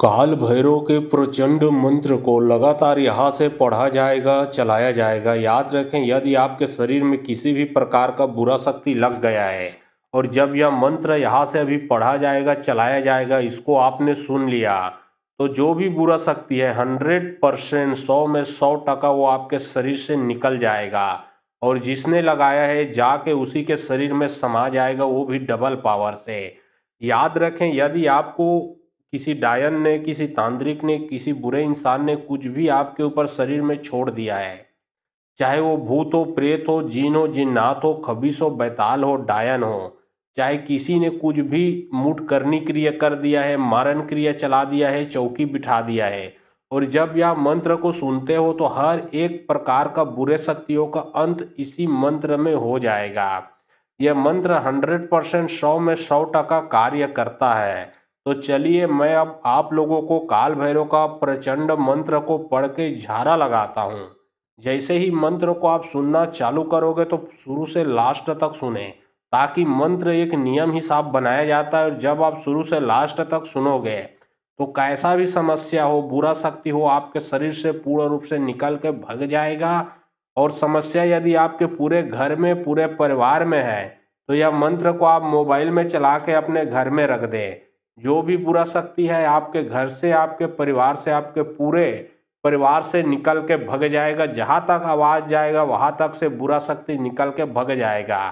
काल भैरव के प्रचंड मंत्र को लगातार यहाँ से पढ़ा जाएगा, चलाया जाएगा। याद रखें, यदि आपके शरीर में किसी भी प्रकार का बुरा शक्ति लग गया है और जब यह मंत्र यहाँ से अभी पढ़ा जाएगा, चलाया जाएगा, इसको आपने सुन लिया, तो जो भी बुरा शक्ति है 100%, 100 में 100% वो आपके शरीर से निकल जाएगा। और जिसने लगाया है जाके उसी के शरीर में समा जाएगा, वो भी डबल पावर से। याद रखें, यदि आपको किसी डायन ने, किसी तांत्रिक ने, किसी बुरे इंसान ने कुछ भी आपके ऊपर शरीर में छोड़ दिया है, चाहे वो भूत हो, प्रेत हो, जीन हो, जिन्नात हो, खबीस हो, बैताल हो, डायन हो, चाहे किसी ने कुछ भी मुठ करनी क्रिया कर दिया है, मारण क्रिया चला दिया है, चौकी बिठा दिया है, और जब यह मंत्र को सुनते हो तो हर एक प्रकार का बुरे शक्तियों का अंत इसी मंत्र में हो जाएगा। यह मंत्र 100%, 100 में 100% कार्य करता है। तो चलिए, मैं अब आप लोगों को काल भैरव का प्रचंड मंत्र को पढ़ के झारा लगाता हूँ। जैसे ही मंत्र को आप सुनना चालू करोगे तो शुरू से लास्ट तक सुने, ताकि मंत्र एक नियम हिसाब बनाया जाता है, और जब आप शुरू से लास्ट तक सुनोगे तो कैसा भी समस्या हो, बुरा शक्ति हो, आपके शरीर से पूर्ण रूप से निकल के भग जाएगा। और समस्या यदि आपके पूरे घर में, पूरे परिवार में है, तो यह मंत्र को आप मोबाइल में चला के अपने घर में रख दें। जो भी बुरा शक्ति है आपके घर से, आपके परिवार से, आपके पूरे परिवार से निकल के भग जाएगा। जहां तक आवाज जाएगा वहां तक से बुरा शक्ति निकल के भग जाएगा।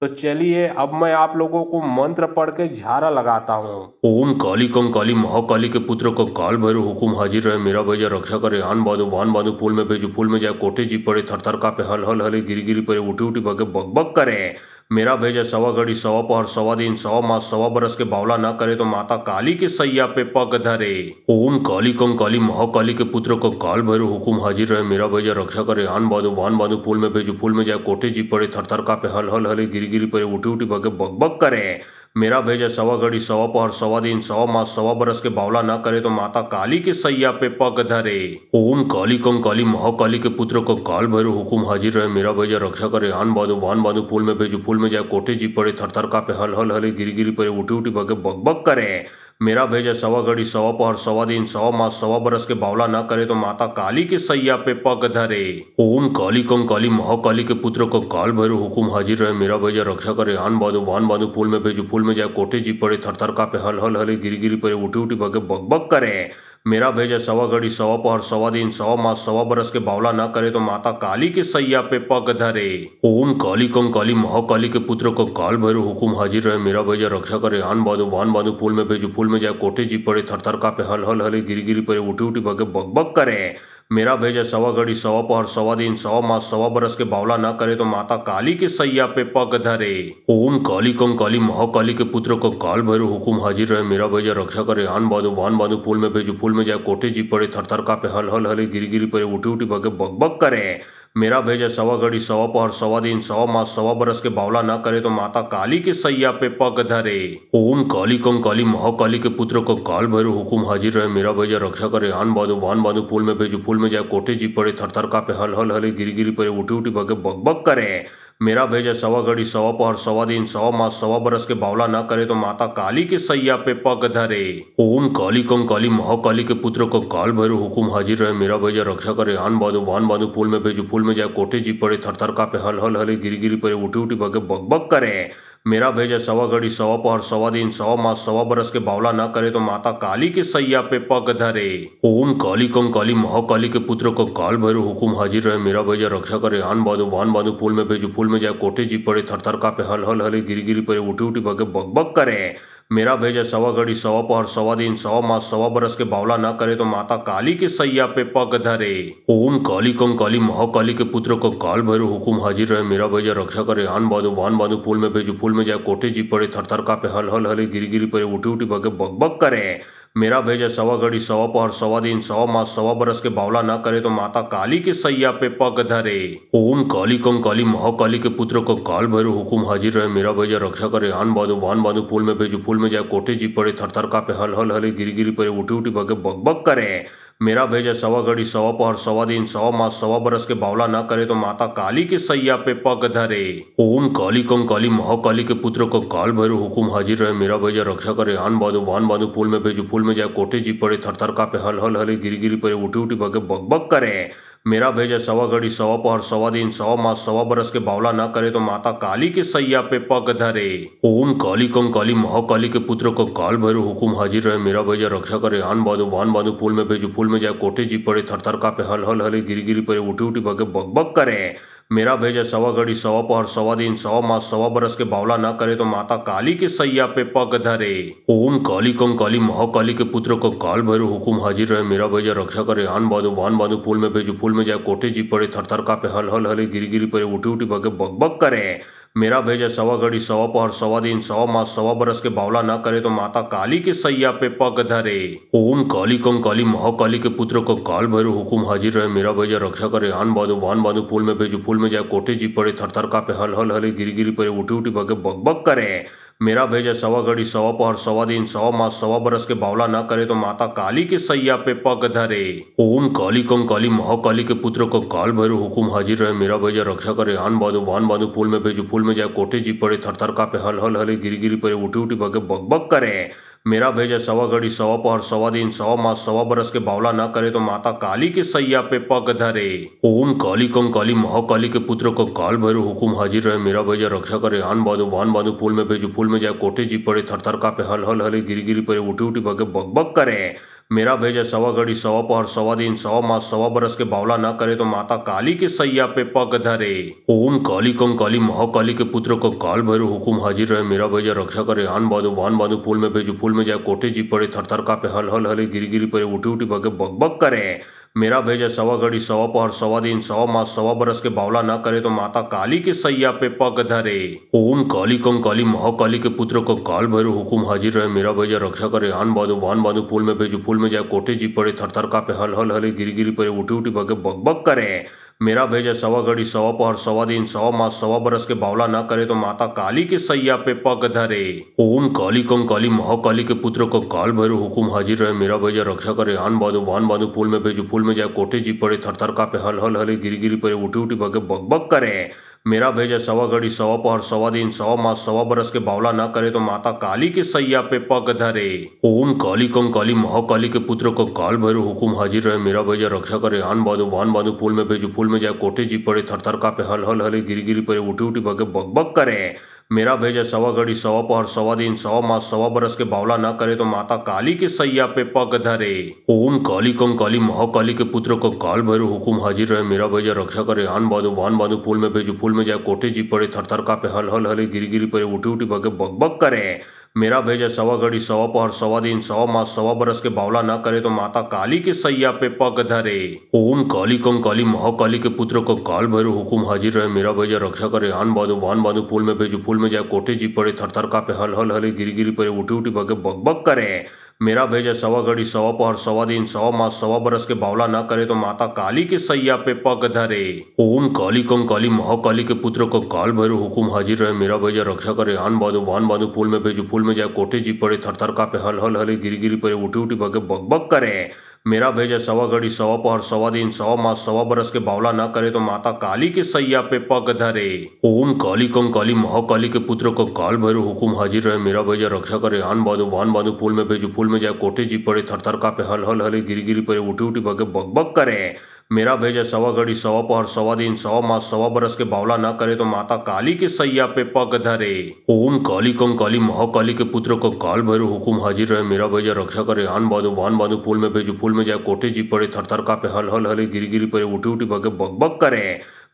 तो चलिए, अब मैं आप लोगों को मंत्र पढ़ के झारा लगाता हूँ। ओम काली कंकाली महाकाली के पुत्र कंकाल भैरव, हुकुम हाजिर रहे, मेरा भैया रक्षा करे। आन बांधो बान बांधो, फूल में भेजो फूल में जाए, कोठे जी पड़े थर थर कापे, हल हल हले गिरी गिरी पड़े, उठी उठी भगे बग बग करे। मेरा भेजा सवा घड़ी, सवा पहर, सवा दिन, सवा मास, सवा बरस के बावला ना करे तो माता काली के सैया पे पग धरे। ओम काली कंकाली महाकाली के पुत्र कंकाल भैरव, हुकुम हाजिर रहे, मेरा भैया रक्षा करे। आन बांधो बान बांधो, फूल में भेजो फूल में जाए, कोठे जी पड़े थर थर कापे, हल हल हले गिरी गिरी पड़े, उठी उठी भगे बग बग करे। मेरा भेजा सवा घड़ी, सवा पहर, सवा दिन, सवा मास, सवा बरस के बावला ना करे तो माता काली के सैया पे पग धरे। ओम काली कंकाली महाकाली के पुत्र कंकाल भैरव, हुकुम हाजिर रहे, मेरा भैया रक्षा करे। आन बांधो बान बांधो, फूल में भेजो फूल में जाए, कोठे जी पड़े थर थर कापे, हल हल हले गिरी गिरी पड़े, उठी उठी भगे बग बग करे। मेरा भेजा सवा घड़ी, सवा पहर, सवा दिन, सवा मास, सवा बरस के बावला ना करे तो माता काली के सैया पे पग धरे। ओम काली कंकाली महाकाली के पुत्र कंकाल भैरव, हुकुम हाजिर रहे, मेरा भैया रक्षा करे। आन बांधो बान बांधो, फूल में भेजो फूल में जाए, कोठे जी पड़े थर थर कापे, हल हल हले गिरी गिरी पड़े, उठी उठी भगे बग बग करे। मेरा भेजा सवा घड़ी, सवा पहर, सवा दिन, सवा मास, सवा बरस के बावला ना करे तो माता काली के सैया पे पग धरे। ओम काली कंकाली महाकाली के पुत्र कंकाल भैरव, हुकुम हाजिर रहे, मेरा भैया रक्षा करे। आन बांधो बान बांधो, फूल में भेजो फूल में जाए, कोठे जी पड़े थर थर कापे, हल हल हले गिरी गिरी पड़े, उठी उठी भगे बग बग करे। मेरा भेजा सवा घड़ी, सवा पहर, सवा दिन, सवा मास, सवा बरस के बावला ना करे तो माता काली के सैया पे पग धरे। ओम काली कंकाली महाकाली के पुत्र कंकाल भैरव, हुकुम हाजिर रहे, मेरा भैया रक्षा करे। आन बांधो बान बांधो, फूल में भेजो फूल में जाए, कोठे जी पड़े थर थर कापे, हल हल हले गिरी गिरी पड़े, उठी उठी भगे बग बग करे। मेरा भेजा सवा घड़ी, सवा पहर, सवा दिन, सवा मास, सवा बरस के बावला ना करे तो माता काली के सैया पे पग धरे। ओम काली कंकाली महाकाली के पुत्र कंकाल भैरव, हुकुम हाजिर रहे, मेरा भैया रक्षा करे। आन बांधो बान बांधो, फूल में भेजो फूल में जाए, कोठे जी पड़े थर थर कापे, हल हल हले गिरी गिरी पड़े, उठी उठी भगे बग बग करे। मेरा भेजा सवा घड़ी, सवा पहर, सवा दिन, सवा मास, सवा बरस के बावला ना करे तो माता काली के सैया पे पग धरे। ओम काली कंकाली महाकाली के पुत्र कंकाल भैरव, हुकुम हाजिर रहे, मेरा भैया रक्षा करे। आन बांधो बान बांधो, फूल में भेजो फूल में जाए, कोठे जी पड़े थर थर कापे, हल हल हले गिरी गिरी पड़े, उठी उठी भगे बग बग करे। मेरा भेजा सवा घड़ी, सवा पहर, सवा दिन, सवा मास, सवा बरस के बावला ना करे तो माता काली के सैया पे पग धरे। ओम काली कंकाली महाकाली के पुत्र कंकाल भैरव, हुकुम हाजिर रहे, मेरा भैया रक्षा करे। आन बांधो बान बांधो, फूल में भेजो फूल में जाए, कोठे जी पड़े थर थर कापे, हल हल हले गिरी गिरी पड़े, उठी उठी भगे बग बग करे। मेरा भेजा सवा घड़ी, सवा पहर, सवा दिन, सवा मास, सवा बरस के बावला ना करे तो माता काली के सैया पे पग धरे। ओम काली कंकाली महाकाली के पुत्र कंकाल भैरव, हुकुम हाजिर रहे, मेरा भैया रक्षा करे। आन बांधो बान बांधो, फूल में भेजो फूल में जाए, कोठे जी पड़े थर थर कापे, हल हल हले गिरी गिरी पड़े, उठी उठी भगे बग बग करे। मेरा भेजा सवा घड़ी, सवा पहर, सवा दिन, सवा मास, सवा बरस के बावला ना करे तो माता काली के सैया पे पग धरे। ओम काली कंकाली महाकाली के पुत्र कंकाल भैरव, हुकुम हाजिर रहे, मेरा भैया रक्षा करे। आन बांधो बान बांधो, फूल में भेजो फूल में जाए, कोठे जी पड़े थर थर कापे, हल हल हले गिरी गिरी पड़े, उठी उठी भगे बग बग करे। मेरा भेजा सवा घड़ी सवा पहर सवा दिन सवा मास सवा बरस के बावला ना करे तो माता काली के सैया पे पग धरे। ओम काली कंकाली महाकाली के पुत्र कंकाल भैरव हुकुम हाजिर रहे। मेरा भेजा रक्षा करे आन बांधो वान बांधो फूल में भेजो फूल में जाए कोठे जी पड़े थर थर कापे हल हल हले गिरी गिरी पड़े उठी उठी भगे बग बग करे। मेरा भेजा सवा घड़ी सवा पहर सवा दिन सवा मास सवा बरस के बावला ना करे तो माता काली के सैया पे पग धरे। ओम काली कंकाली महाकाली के पुत्र कंकाल भैरव हुकुम हाजिर रहे। मेरा भेजा रक्षा करे आन बांधो वान बांधो फूल में भेजो फूल में जाए कोठे जी पड़े थर थर कापे हल हल हले गिरी गिरी पड़े उठी उठी भगे बग बग करे। मेरा भेजा सवा घड़ी सवा पहर सवा दिन सवा मास सवा बरस के बावला ना करे तो माता काली के सैया पे पग धरे। ओम काली कंकाली महाकाली के पुत्र कंकाल भैरव हुकुम हाजिर रहे। मेरा भेजा रक्षा करे आन बांधो वान बांधो फूल में भेजो फूल में जाए कोठे जी पड़े थर थर कापे हल हल हले गिरी गिरी पड़े उठी उठी भगे बग बग करे। मेरा भेजा सवा घड़ी सवा पहर सवा दिन सवा मास सवा बरस के बावला ना करे तो माता काली के सैया पे पग धरे। ओम काली कंकाली महाकाली के पुत्र कंकाल भैरव हुकुम हाजिर रहे। मेरा भेजा रक्षा करे आन बांधो वान बांधो फूल में भेजो फूल में जाए कोठे जी पड़े थर थर कापे हल हल हले गिरी गिरी पड़े उठी उठी भगे बग बग करे। मेरा भेजा सवा घड़ी सवा पहर सवा दिन सवा मास सवा बरस के बावला ना करे तो माता काली के सैया पे पग धरे। ओम काली कंकाली महाकाली के पुत्र कंकाल भैरव हुकुम हाजिर रहे। मेरा भेजा रक्षा करे आन बांधो वान बांधो फूल में भेजो फूल में जाए कोठे जी पड़े थर थर कापे हल हल हले गिरी गिरी पड़े उठी उठी भगे बग बग करे। मेरा भेजा सवा घड़ी सवा पहर सवा दिन सवा मास सवा बरस के बावला ना करे तो माता काली के सैया पे पग धरे। ओम काली कंकाली महाकाली के पुत्र कंकाल भैरव हुकुम हाजिर रहे। मेरा भेजा रक्षा करे आन बांधो वान बांधो फूल में भेजो फूल में जाए कोठे जी पड़े थर थर कापे हल हल हले गिरी गिरी पड़े उठी उठी भगे बग बग करे। मेरा भेजा सवा घड़ी सवा पहर सवा दिन सवा मास सवा बरस के बावला ना करे तो माता काली के सैया पे पग धरे। ओम काली कंकाली महाकाली के पुत्र कंकाल भैरव हुकुम हाजिर रहे। मेरा भेजा रक्षा करे आन बांधो वान बांधो फूल में भेजो फूल में जाए कोठे जी पड़े थर थर कापे हल हल हले गिरी गिरी पड़े उठी उठी भगे बग बग करे। मेरा भेजा सवा घड़ी सवा पहर सवा दिन सवा मास सवा बरस के बावला ना करे तो माता काली के सैया पे पग धरे। ओम काली कंकाली महाकाली के पुत्र कंकाल भैरव हुकुम हाजिर रहे। मेरा भेजा रक्षा करे आन बांधो वान बांधो फूल में भेजो फूल में जाए कोठे जी पड़े थर थर कापे हल हल हले गिरी गिरी पड़े उठी उठी भगे बग बग करे। मेरा भेजा सवा घड़ी सवा पहर सवा दिन सवा मास सवा बरस के बावला ना करे तो माता काली के सैया पे पग धरे। ओम काली कंकाली महाकाली के पुत्र कंकाल भैरव हुकुम हाजिर रहे। मेरा भेजा रक्षा करे आन बांधो वान बांधो फूल में भेजो फूल में जाए कोठे जी पड़े थर थर कापे हल हल हले गिरी गिरी पड़े उठी उठी भगे बग बग करे। मेरा भेजा सवा घड़ी सवा पहर सवा दिन सवा मास सवा बरस के बावला ना करे तो माता काली के सैया पे पग धरे। ओम काली कंकाली महाकाली के पुत्र कंकाल भैरव हुकुम हाजिर रहे। मेरा भेजा रक्षा करे आन बांधो वान बांधो फूल में भेजो फूल में जाए कोठे जी पड़े थर थर कापे हल हल हले गिरी गिरी पड़े उठी उठी भगे बग बग करे। मेरा भेजा सवा घड़ी सवा पहर सवा दिन सवा मास सवा बरस के बावला ना करे तो माता काली के सैया पे पग धरे। ओम काली कंकाली महाकाली के पुत्र कंकाल भैरव हुकुम हाजिर रहे। मेरा भेजा रक्षा करे आन बांधो वान बांधो फूल में भेजो फूल में जाए कोठे जी पड़े थर थर कापे हल हल हले गिरी गिरी पड़े उठी उठी भगे बग बग करे। मेरा भेजा सवा घड़ी सवा पहर सवा दिन सवा मास सवा बरस के बावला ना करे तो माता काली के सैया पे पग धरे। ओम काली कंकाली महाकाली के पुत्र कंकाल भैरव हुकुम हाजिर रहे। मेरा भेजा रक्षा करे आन बांधो वान बांधो फूल में भेजो फूल में जाए कोठे जी पड़े थर थर कापे हल हल हले गिरी गिरी पड़े उठी उठी भगे बग बग करे। मेरा भेजा सवा घड़ी सवा पहर सवा दिन सवा मास सवा बरस के बावला ना करे तो माता काली के सैया पे पग धरे। ओम काली कंकाली महाकाली के पुत्र कंकाल भैरव हुकुम हाजिर रहे। मेरा भेजा रक्षा करे आन बांधो वान बांधो फूल में भेजो फूल में जाए कोठे जी पड़े थर थर कापे हल हल हले गिरी गिरी पड़े उठी उठी भगे बग बग करे। मेरा भेजा सवा घड़ी सवा पहर सवा दिन सवा मास सवा बरस के बावला ना करे तो माता काली के सैया पे पग धरे। ओम काली कंकाली महाकाली के पुत्र कंकाल भैरव हुकुम हाजिर रहे। मेरा भेजा रक्षा करे आन बांधो वान बांधो फूल में भेजो फूल में जाए कोठे जी पड़े थर थर कापे हल हल हले गिरी गिरी पड़े उठी उठी भगे बग बग करे। मेरा भेजा सवा घड़ी सवा पहर सवा दिन सवा मास सवा बरस के बावला ना करे तो माता काली के सैया पे पग धरे। ओम काली कंकाली महाकाली के पुत्र कंकाल भैरव हुकुम हाजिर रहे। मेरा भेजा रक्षा करे आन बांधो वान बांधो फूल में भेजो फूल में जाए कोठे जी पड़े थर थर कापे हल हल हले गिरी गिरी पड़े उठी उठी भगे बग बग करे।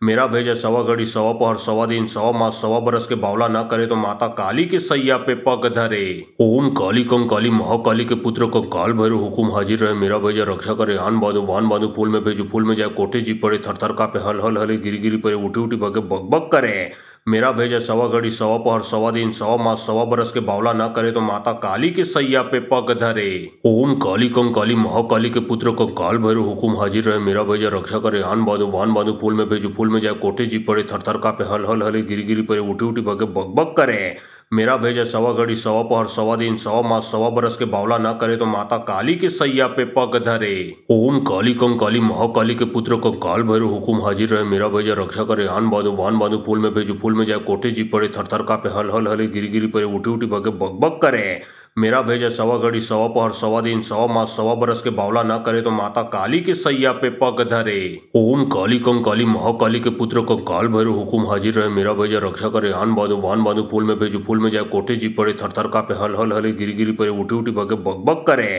मेरा भेजा सवा घड़ी सवा पहर सवा दिन सवा मास सवा बरस के बावला ना करे तो माता काली के सैया पे पग धरे। ओम काली कंकाली महाकाली के पुत्र कंकाल भैरव हुकुम हाजिर रहे। मेरा भेजा रक्षा करे आन बांधो वान बांधो फूल में भेजो फूल में जाए कोठे जी पड़े थर थर कापे हल हल हले गिरी गिरी पड़े उठी उठी भगे बग बग करे। मेरा भेजा सवा घड़ी सवा पहर सवा दिन सवा मास सवा बरस के बावला ना करे तो माता काली के सैया पे पग धरे। ओम काली कंकाली महाकाली के पुत्र कंकाल भैरव हुकुम हाजिर रहे। मेरा भेजा रक्षा करे आन बांधो वान बांधो फूल में भेजो फूल में जाए कोठे जी पड़े थर थर कापे हल हल हले गिरी गिरी पड़े उठी उठी भगे बग बग करे। मेरा भेजा सवा घड़ी सवा पहर सवा दिन सवा मास सवा बरस के बावला न करे तो माता काली के सैया पे पग धरे। ओम काली कं काली महाकाली के पुत्र को काल भैरव हुकुम हाजिर रहे। मेरा भेजा रक्षा करे आन बांधो बान बांधो फूल में भेजो फूल में जाए कोठे जी पड़े थर थर का पे हल हल हले गिरी गिरी पड़े उठी उठी भगे बग बग करे। मेरा भेजा सवा घड़ी सवा पहर सवा दिन सवा मास सवा बरस के बावला ना करे तो माता काली के सैया पे पग धरे। ओम काली कं काली महाकाली के पुत्र को काल भैरव हुकुम हाजिर रहे। मेरा भेजा रक्षा करे आन बांधो बान बांधो फूल में भेजो फूल में जाए कोठे जी पड़े थर थर का पे हल हल हले गिरी गिरी पड़े उठी उठी भगे बग बग करे।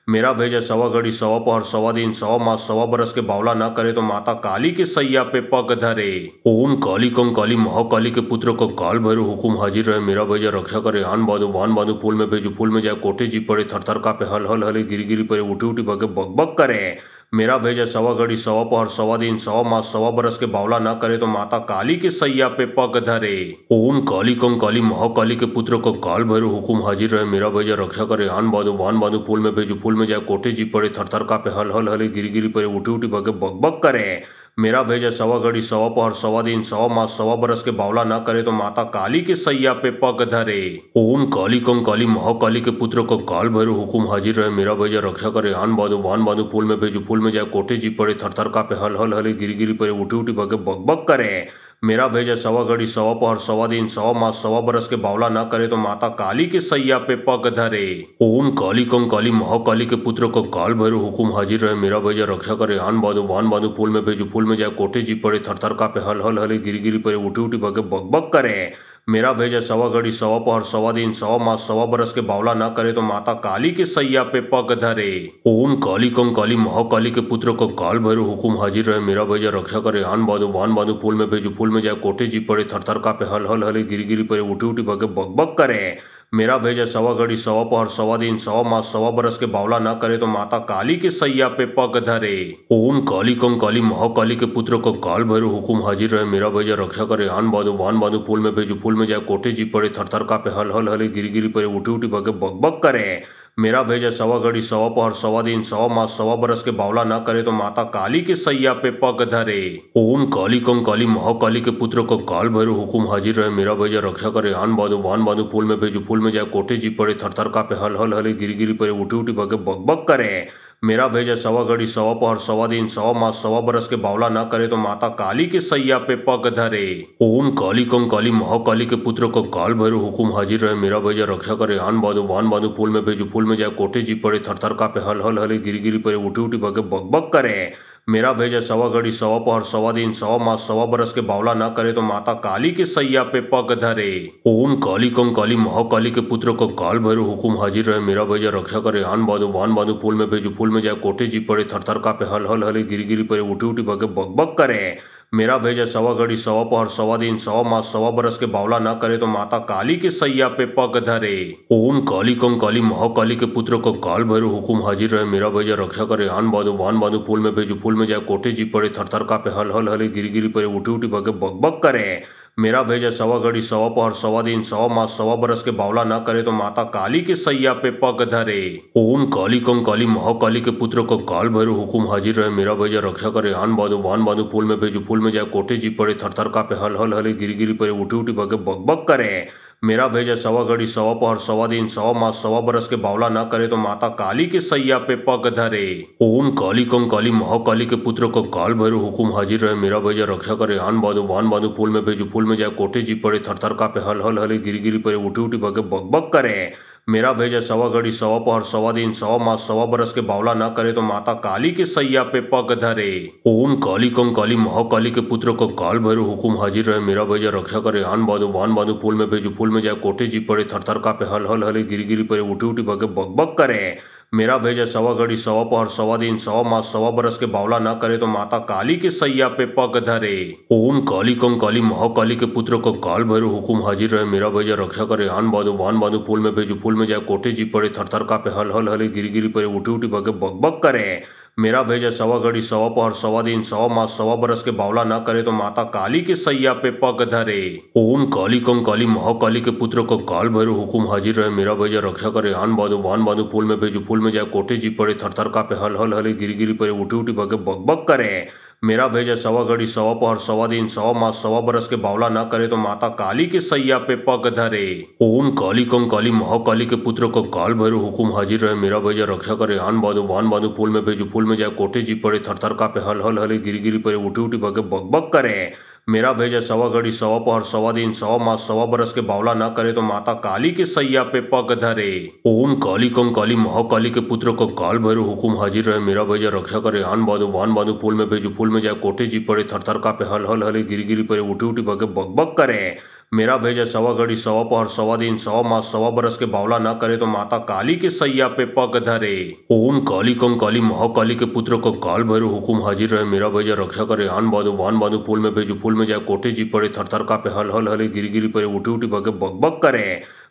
मेरा भेजा सवा घड़ी सवा पहर सवा दिन सवा मास सवा बरस के बावला ना करे तो माता काली के सैया पे पग धरे। ओम काली कं काली महाकाली के पुत्र को काल भैरव हुकुम हाजिर रहे। मेरा भेजा रक्षा करे आन बांधो फूल में भेजो फूल में जाए कोठे जी पड़े थर थर का पे हल हल हले गिरी गिरी पड़े उठी उठी भगे बग बग करे। मेरा भेजा सवा घड़ी सवा पहर सवा दिन सवा मास सवा बरस के बावला ना करे तो माता काली के सैया पे पग धरे। ओम काली कं काली महाकाली के पुत्र को काल भैरव हुकुम हाजिर रहे। मेरा भेजा रक्षा करे आन बांधो फूल में भेजो फूल में जाए कोठे जी पड़े थर थर का पे हल हल हले गिरी गिरी पड़े उठी उठी भगे बग बग करे। मेरा भेजा सवा घड़ी सवा पहर सवा दिन सवा मास सवा बरस के बावला ना करे तो माता काली के सैया पे पग धरे। ओम काली कं काली महाकाली के पुत्र को काल भैरव हुकुम हाजिर रहे। मेरा भेजा रक्षा करे आन बांधो फूल में भेजो फूल में जाए कोठे जी पड़े थर थर का पे हल हल हले गिरी गिरी पड़े उठी उठी भगे बग बग करे। मेरा भेजा सवा घड़ी सवा पहर सवा दिन सवा मास सवा बरस के बावला ना करे तो माता काली के सैया पे पग धरे। ओम काली कं काली महाकाली के पुत्र को काल भैरव हुकुम हाजिर रहे। मेरा भेजा रक्षा करे आन बांधो फूल में भेजो फूल में जाए कोठे जी पड़े थर थर का पे हल हल हले गिरी गिरी पड़े उठी उठी भगे बग बग करे। मेरा भेजा सवा घड़ी सवा पहर सवा दिन सवा मास सवा बरस के बावला ना करे तो माता काली के सैया पे पग धरे। ओम काली कं काली महाकाली के पुत्र को काल भैरव हुकुम हाजिर रहे। मेरा भेजा रक्षा करे आन बांधो फूल में भेजो फूल में जाए कोठे जी पड़े थर थर का पे हल हल हले गिरी गिरी पड़े उठी उठी भगे बग बग करे। मेरा भेजा सवा घड़ी सवा पहर सवा दिन सवा मास सवा बरस के बावला ना करे तो माता काली के सैया पे पग धरे। ओम काली कं काली महाकाली के पुत्र को काल भैरव हुकुम हाजिर रहे। मेरा भेजा रक्षा करे आन बांधो फूल में भेजो फूल में जाए कोठे जी पड़े थर थर का पे हल हल हले गिरी गिरी पड़े उठी उठी भगे बग बग करे। मेरा भेजा सवा घड़ी सवा पहर सवा दिन सवा मास सवा बरस के बावला ना करे तो माता काली के सैया पे पग धरे। ओम काली कं काली महाकाली के पुत्र को काल भैरव हुकुम हाजिर रहे। मेरा भेजा रक्षा करे आन बांधो फूल में भेजो फूल में जाए कोठे जी पड़े थर थर का पे हल हल हले गिरी गिरी पड़े उठी उठी भगे बग बग करे। मेरा भेजा सवा घड़ी सवा पहर सवा दिन सवा मास सवा बरस के बावला ना करे तो माता काली के सैया पे पग धरे। ओम काली कं काली महाकाली के पुत्र को काल भैरव हुकुम हाजिर रहे। मेरा भेजा रक्षा करे आन बांधो फूल में भेजो फूल में जाए कोठे जी पड़े थर थर का पे हल हल हले गिरी गिरी पड़े उठी उठी भगे बग बग करे। मेरा भेजा सवा घड़ी सवा पहर सवा दिन सवा मास सवा बरस के बावला ना करे तो माता काली के सैया पे पग धरे। ओम काली कं काली महाकाली के पुत्र को काल भैरव हुकुम हाजिर रहे। मेरा भेजा रक्षा करे आन बांधो फूल में भेजो फूल में जाए कोठे जी पड़े थर थर का पे हल हल हले गिरी गिरी पड़े उठी उठी भगे बग बग करे। मेरा भेजा सवा घड़ी सवा पहर सवा दिन सवा मास सवा बरस के बावला ना करे तो माता काली के सैया पे पग धरे। ओम काली कं काली महाकाली के पुत्र को काल भैरव हुकुम हाजिर रहे। मेरा भेजा रक्षा करे आन बांधो फूल में भेजो फूल में जाए कोठे जी पड़े थर थर का पे हल हल हले गिरी गिरी पड़े उठी उठी भगे बग बग करे। मेरा भेजा सवा घड़ी सवा पहर सवा दिन सवा मास सवा बरस के बावला ना करे तो माता काली के सैया पे पग धरे। ओम काली कं काली महाकाली के पुत्र को काल भैरव हुकुम हाजिर रहे। मेरा भेजा रक्षा करे आन बांधो फूल में भेजो फूल में जाए कोठे जी पड़े थर थर का पे हल हल हले गिरी गिरी पड़े उठी उठी भगे बग बग करे। मेरा भेजा सवा घड़ी सवा पहर सवा दिन सवा मास सवा बरस के बावला ना करे तो माता काली के सैया पे पग धरे। ओम काली कं काली महाकाली के पुत्र को काल भैरव हुकुम हाजिर रहे। मेरा भेजा रक्षा करे आन बांधो फूल में भेजो फूल में जाए कोठे जी पड़े थर थर का पे हल हल हले गिरी गिरी पड़े उठी उठी भगे बग बग करे। मेरा भेजा सवा घड़ी सवा पहर सवा दिन सवा मास सवा बरस के बावला ना करे तो माता काली के सैया पे पग धरे। ओम काली कं काली महाकाली के पुत्र को काल भैरव हुकुम हाजिर रहे। मेरा भेजा रक्षा करे आन बांधो फूल में भेजो फूल में जाए कोठे जी पड़े थर थर का पे हल हल हले गिरी गिरी पड़े उठी उठी भगे बग बग करे। मेरा भेजा सवा घड़ी सवा पहर सवा दिन सवा मास सवा बरस के बावला ना करे तो माता काली के सैया पे पग धरे। ओम काली कं काली महाकाली के पुत्र को काल भैरव हुकुम हाजिर रहे। मेरा भेजा रक्षा करे आन बांधो फूल में भेजो फूल में जाए कोठे जी पड़े थर थर का पे हल हल हले गिरी गिरी पड़े उठी उठी भगे बग बग करे। मेरा भेजा सवा घड़ी सवा पहर सवा दिन सवा मास सवा बरस के बावला ना करे तो माता काली के सैया पे पग धरे। ओम काली कं काली महाकाली के पुत्र को काल भैरव हुकुम हाजिर रहे। मेरा भेजा रक्षा करे आन बांधो फूल में भेजो फूल में जाए कोठे जी पड़े थर थर का पे हल हल हले गिरी गिरी पड़े उठी उठी भगे बग बग करे। मेरा भेजे सवा घड़ी सवा पहर सवा दिन सवा मास सवा बरस के बावला ना करे तो माता काली के सैया पे पग धरे। ओम काली कंकाली महाकाली के पुत्र कंकाल भैरव हुकुम हाजिर रहे। मेरा भैया रक्षा करे। आन बांधो बान बांधो फूल में भेजो फूल में जाए कोठे जी पड़े थर थर का पे हल हल हले गिरी गिरी पड़े उठी उठी भगे बग बग करे। मेरा भेजा सवा घड़ी सवा पहर सवा दिन सवा मास सवा बरस के बावला ना करे तो माता काली के सैया पे पग धरे। ओम काली कंकाली महाकाली के पुत्र कंकाल भैरव हुकुम हाजिर रहे। मेरा भैया रक्षा करे। आन बांधो बान बांधो फूल में भेजो फूल में जाए कोठे जी पड़े थर थर का पे हल हल हले गिरी गिरी पड़े उठी उठी भगे बग बग करे। मेरा भेजा सवा घड़ी सवा पहर सवा दिन सवा मास सवा बरस के बावला ना करे तो माता काली के सैया पे पग धरे। ओम काली कंकाली महाकाली के पुत्र कंकाल भैरव हुकुम हाजिर रहे। मेरा भैया रक्षा करे। आन बांधो बान बांधो फूल में भेजो फूल में जाए कोठे जी पड़े थर थर का पे हल हल हले गिरी गिरी पड़े उठी उठी भगे बग बग करे।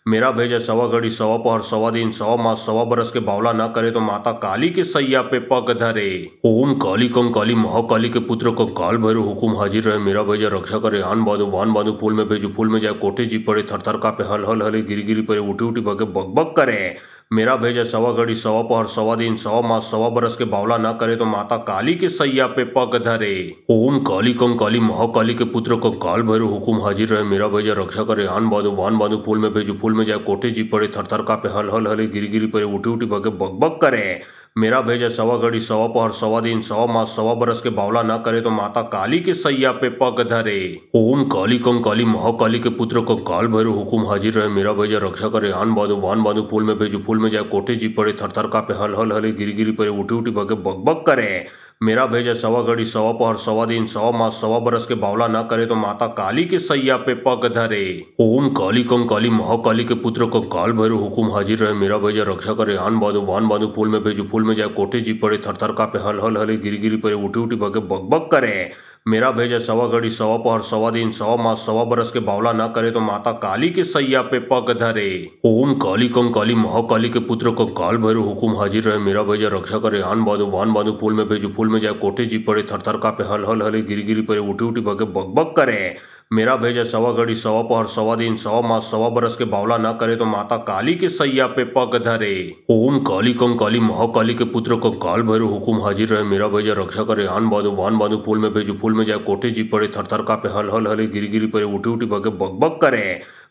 मेरा भेजा सवा घड़ी सवा पहर सवा दिन सवा मास सवा बरस के बावला ना करे तो माता काली के सैया पे पग धरे। ओम काली कंकाली महाकाली के पुत्र कंकाल भैरव हुकुम हाजिर रहे। मेरा भैया रक्षा करे। आन बांधो बान बांधो फूल में भेजो फूल में जाए कोठे जी पड़े थर थर का पे हल हल हले गिरी गिरी पड़े उठी उठी भगे बग बग करे। मेरा भेजा सवा घड़ी सवा पहर सवा दिन सवा मास सवा बरस के बावला ना करे तो माता काली के सैया पे पग धरे। ओम काली कंकाली महाकाली के पुत्र कंकाल भैरव हुकुम हाजिर रहे। मेरा भैया रक्षा करे। आन बांधो बान बांधो फूल में भेजो फूल में जाए कोठे जी पड़े थर थर का पे हल हल हले गिरी गिरी पड़े उठी उठी भगे बग बग करे। मेरा भेजा सवा घड़ी सवा पहर सवा दिन सवा मास सवा बरस के बावला ना करे तो माता काली के सैया पे पग धरे। ओम काली कंकाली महाकाली के पुत्र कंकाल भैरव हुकुम हाजिर रहे। मेरा भैया रक्षा करे। आन बांधो बान बांधो फूल में भेजो फूल में जाए कोठे जी पड़े थर थर का पे हल हल हले गिरी गिरी पड़े उठी उठी भगे बग बग करे। मेरा भेजा सवा घड़ी सवा पहर सवा दिन सवा मास सवा बरस के बावला ना करे तो माता काली के सैया पे पग धरे। ओम काली कंकाली महाकाली के पुत्र कंकाल भैरव हुकुम हाजिर रहे। मेरा भैया रक्षा करे। आन बांधो बान बांधो फूल में भेजो फूल में जाए कोठे जी पड़े थर थर का पे हल हल हले गिरी गिरी पड़े उठी उठी भगे बग बग करे। मेरा भेजा सवा घड़ी सवा पहर सवा दिन सवा मास सवा बरस के बावला ना करे तो माता काली के सैया पे पग धरे। ओम काली कंकाली महाकाली के पुत्र कंकाल भैरव हुकुम हाजिर रहे। मेरा भैया रक्षा करे। आन बांधो बान बांधो फूल में भेजो फूल में जाए कोठे जी पड़े थर थर का पे हल हल हले गिरी गिरी पड़े उठी उठी भगे बग बग करे। मेरा भेजा सवा घड़ी सवा पहर सवा दिन सवा मास सवा बरस के बावला ना करे तो माता काली के सैया पे पग धरे। ओम काली कंकाली महाकाली के पुत्र कंकाल भैरव हुकुम हाजिर रहे। मेरा भैया रक्षा करे। आन बांधो बान बांधो फूल में भेजो फूल में जाए कोठे जी पड़े थर थर का पे हल हल हले गिरी गिरी पड़े उठी उठी भगे बग बग करे।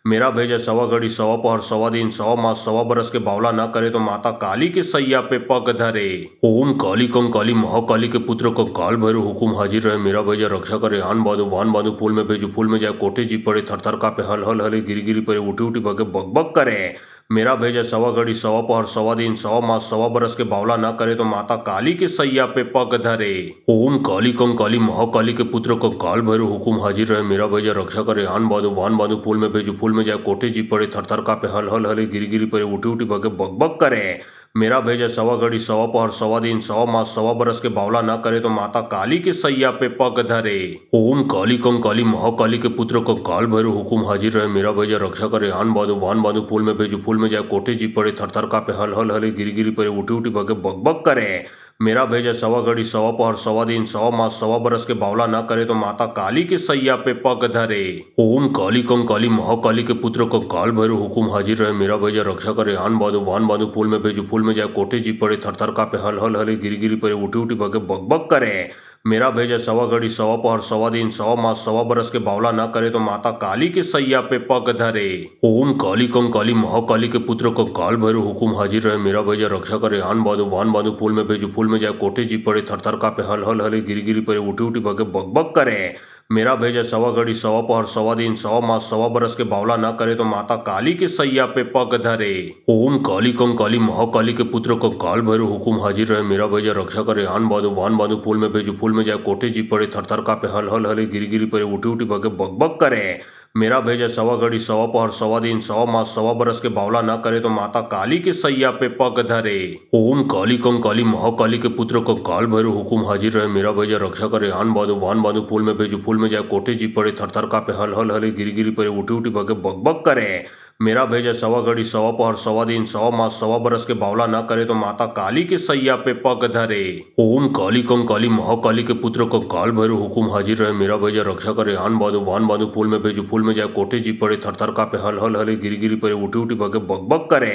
मेरा भेजा सवा घड़ी सवा पहर सवा दिन सवा मास सवा बरस के बावला ना करे तो माता काली के सैया पे पग धरे। ओम काली कंकाली महाकाली के पुत्र कंकाल भैरव हुकुम हाजिर रहे। मेरा भैया रक्षा करे। आन बांधो बान बांधो फूल में भेजो फूल में जाए कोठे जी पड़े थर थर का पे हल हल हले गिरी गिरी पड़े उठी उठी भगे बग बग करे। मेरा भेजा सवा घड़ी सवा पहर सवा दिन सवा मास सवा बरस के बावला ना करे तो माता काली के सैया पे पग धरे। ओम काली कंकाली महाकाली के पुत्र कंकाल भैरव हुकुम हाजिर रहे। मेरा भैया रक्षा करे। आन बांधो बान बांधो फूल में भेजो फूल में जाए कोठे जी पड़े थर थर का पे हल हल हले गिरी गिरी पड़े उठी उठी भगे बग बग करे। मेरा भेजा सवा घड़ी सवा पहर सवा दिन सवा मास सवा बरस के बावला ना करे तो माता काली के सैया पे पग धरे। ओम काली कंकाली महाकाली के पुत्र कंकाल भैरव हुकुम हाजिर रहे। मेरा भैया रक्षा करे। आन बांधो बान बांधो फूल में भेजो फूल में जाए कोठे जी पड़े थर थर का पे हल हल हले गिरी गिरी पड़े उठी उठी भगे बग बग करे। मेरा भेजा सवा घड़ी सवा पहर सवा दिन सवा मास सवा बरस के बावला ना करे तो माता काली के सैया पे पग धरे। ओम काली कंकाली महाकाली के पुत्र कंकाल भैरव हुकुम हाजिर रहे। मेरा भैया रक्षा करे। आन बांधो बान बांधो फूल में भेजो फूल में जाए कोठे जी पड़े थर थर का पे हल हल हले गिरी गिरी पड़े उठी उठी भगे बग बग करे। मेरा भेजा सवा घड़ी सवा पहर सवा दिन सवा मास सवा बरस के बावला ना करे तो माता काली के सैया पे पग धरे। ओम काली कंकाली महाकाली के पुत्र कंकाल भैरव हुकुम हाजिर रहे। मेरा भैया रक्षा करे। आन बांधो बान बांधो फूल में भेजो फूल में जाए कोठे जी पड़े थर थर का पे हल हल हले गिरी गिरी पड़े उठी उठी भगे बग बग करे। मेरा भेजा सवा घड़ी सवा पहर सवा दिन सवा मास सवा बरस के बावला ना करे तो माता काली के सैया पे पग धरे। ओम काली कंकाली महाकाली के पुत्र कंकाल भैरव हुकुम हाजिर रहे। मेरा भैया रक्षा करे। आन बांधो बान बांधो फूल में भेजो फूल में जाए कोठे जी पड़े थर थर का पे हल हल हले गिरी गिरी पड़े उठी उठी भगे बग बग करे। मेरा भेजा सवा घड़ी सवा पहर सवा दिन सवा मास सवा बरस के बावला ना करे तो माता काली के सैया पे पग धरे। ओम काली कंकाली महाकाली के पुत्र कंकाल भैरव हुकुम हाजिर रहे। मेरा भैया रक्षा करे। आन बांधो बान बांधो फूल में भेजो फूल में जाए कोठे जी पड़े थर थर का पे हल हल हले गिरी गिरी पड़े उठी उठी भगे बग बग करे। मेरा भेजा सवा घड़ी सवा पहर सवा दिन सवा मास सवा बरस के बावला ना करे तो माता काली के सैया पे पग धरे। ओम काली कंकाली महाकाली के पुत्र कंकाल भैरव हुकुम हाजिर रहे। मेरा भैया रक्षा करे। आन बांधो बान बांधो फूल में भेजो फूल में जाए कोठे जी पड़े थर थर का पे हल हल हले गिरी गिरी पड़े उठी उठी भगे बग बग करे।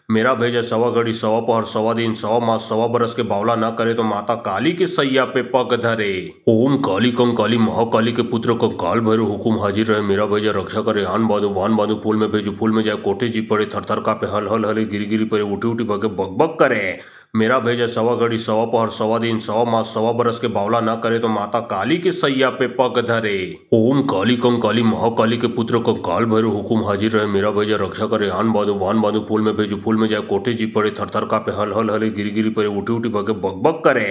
मेरा भेजा सवा घड़ी सवा पहर सवा दिन सवा मास सवा बरस के बावला न करे तो माता काली के सैया पे पग धरे। ओम काली कम काली महाकाली के पुत्र को काल भैरव हुकुम हाजिर रहे। मेरा भेजा रक्षा करे आन बांधो वान बांधो फूल में भेजो फूल में जाए कोठे जी पड़े थर थर कापे हल हल हले गिरी गिरी पड़े उठी उठी भगे बग बग करे। मेरा भेजा सवा घड़ी सवा पहर सवा दिन सवा मास सवा बरस के बावला ना करे तो माता काली के सैया पे पग धरे। ओम काली कम काली महाकाली के पुत्र को काल भैरव हुकुम हाजिर रहे। मेरा भेजा रक्षा करे आन बांधो वान बांधो फूल में भेजो फूल में जाए कोठे जी पड़े थर थर कापे हल हल हले गिरी गिरी पड़े उठी उठी भगे बग बग करे।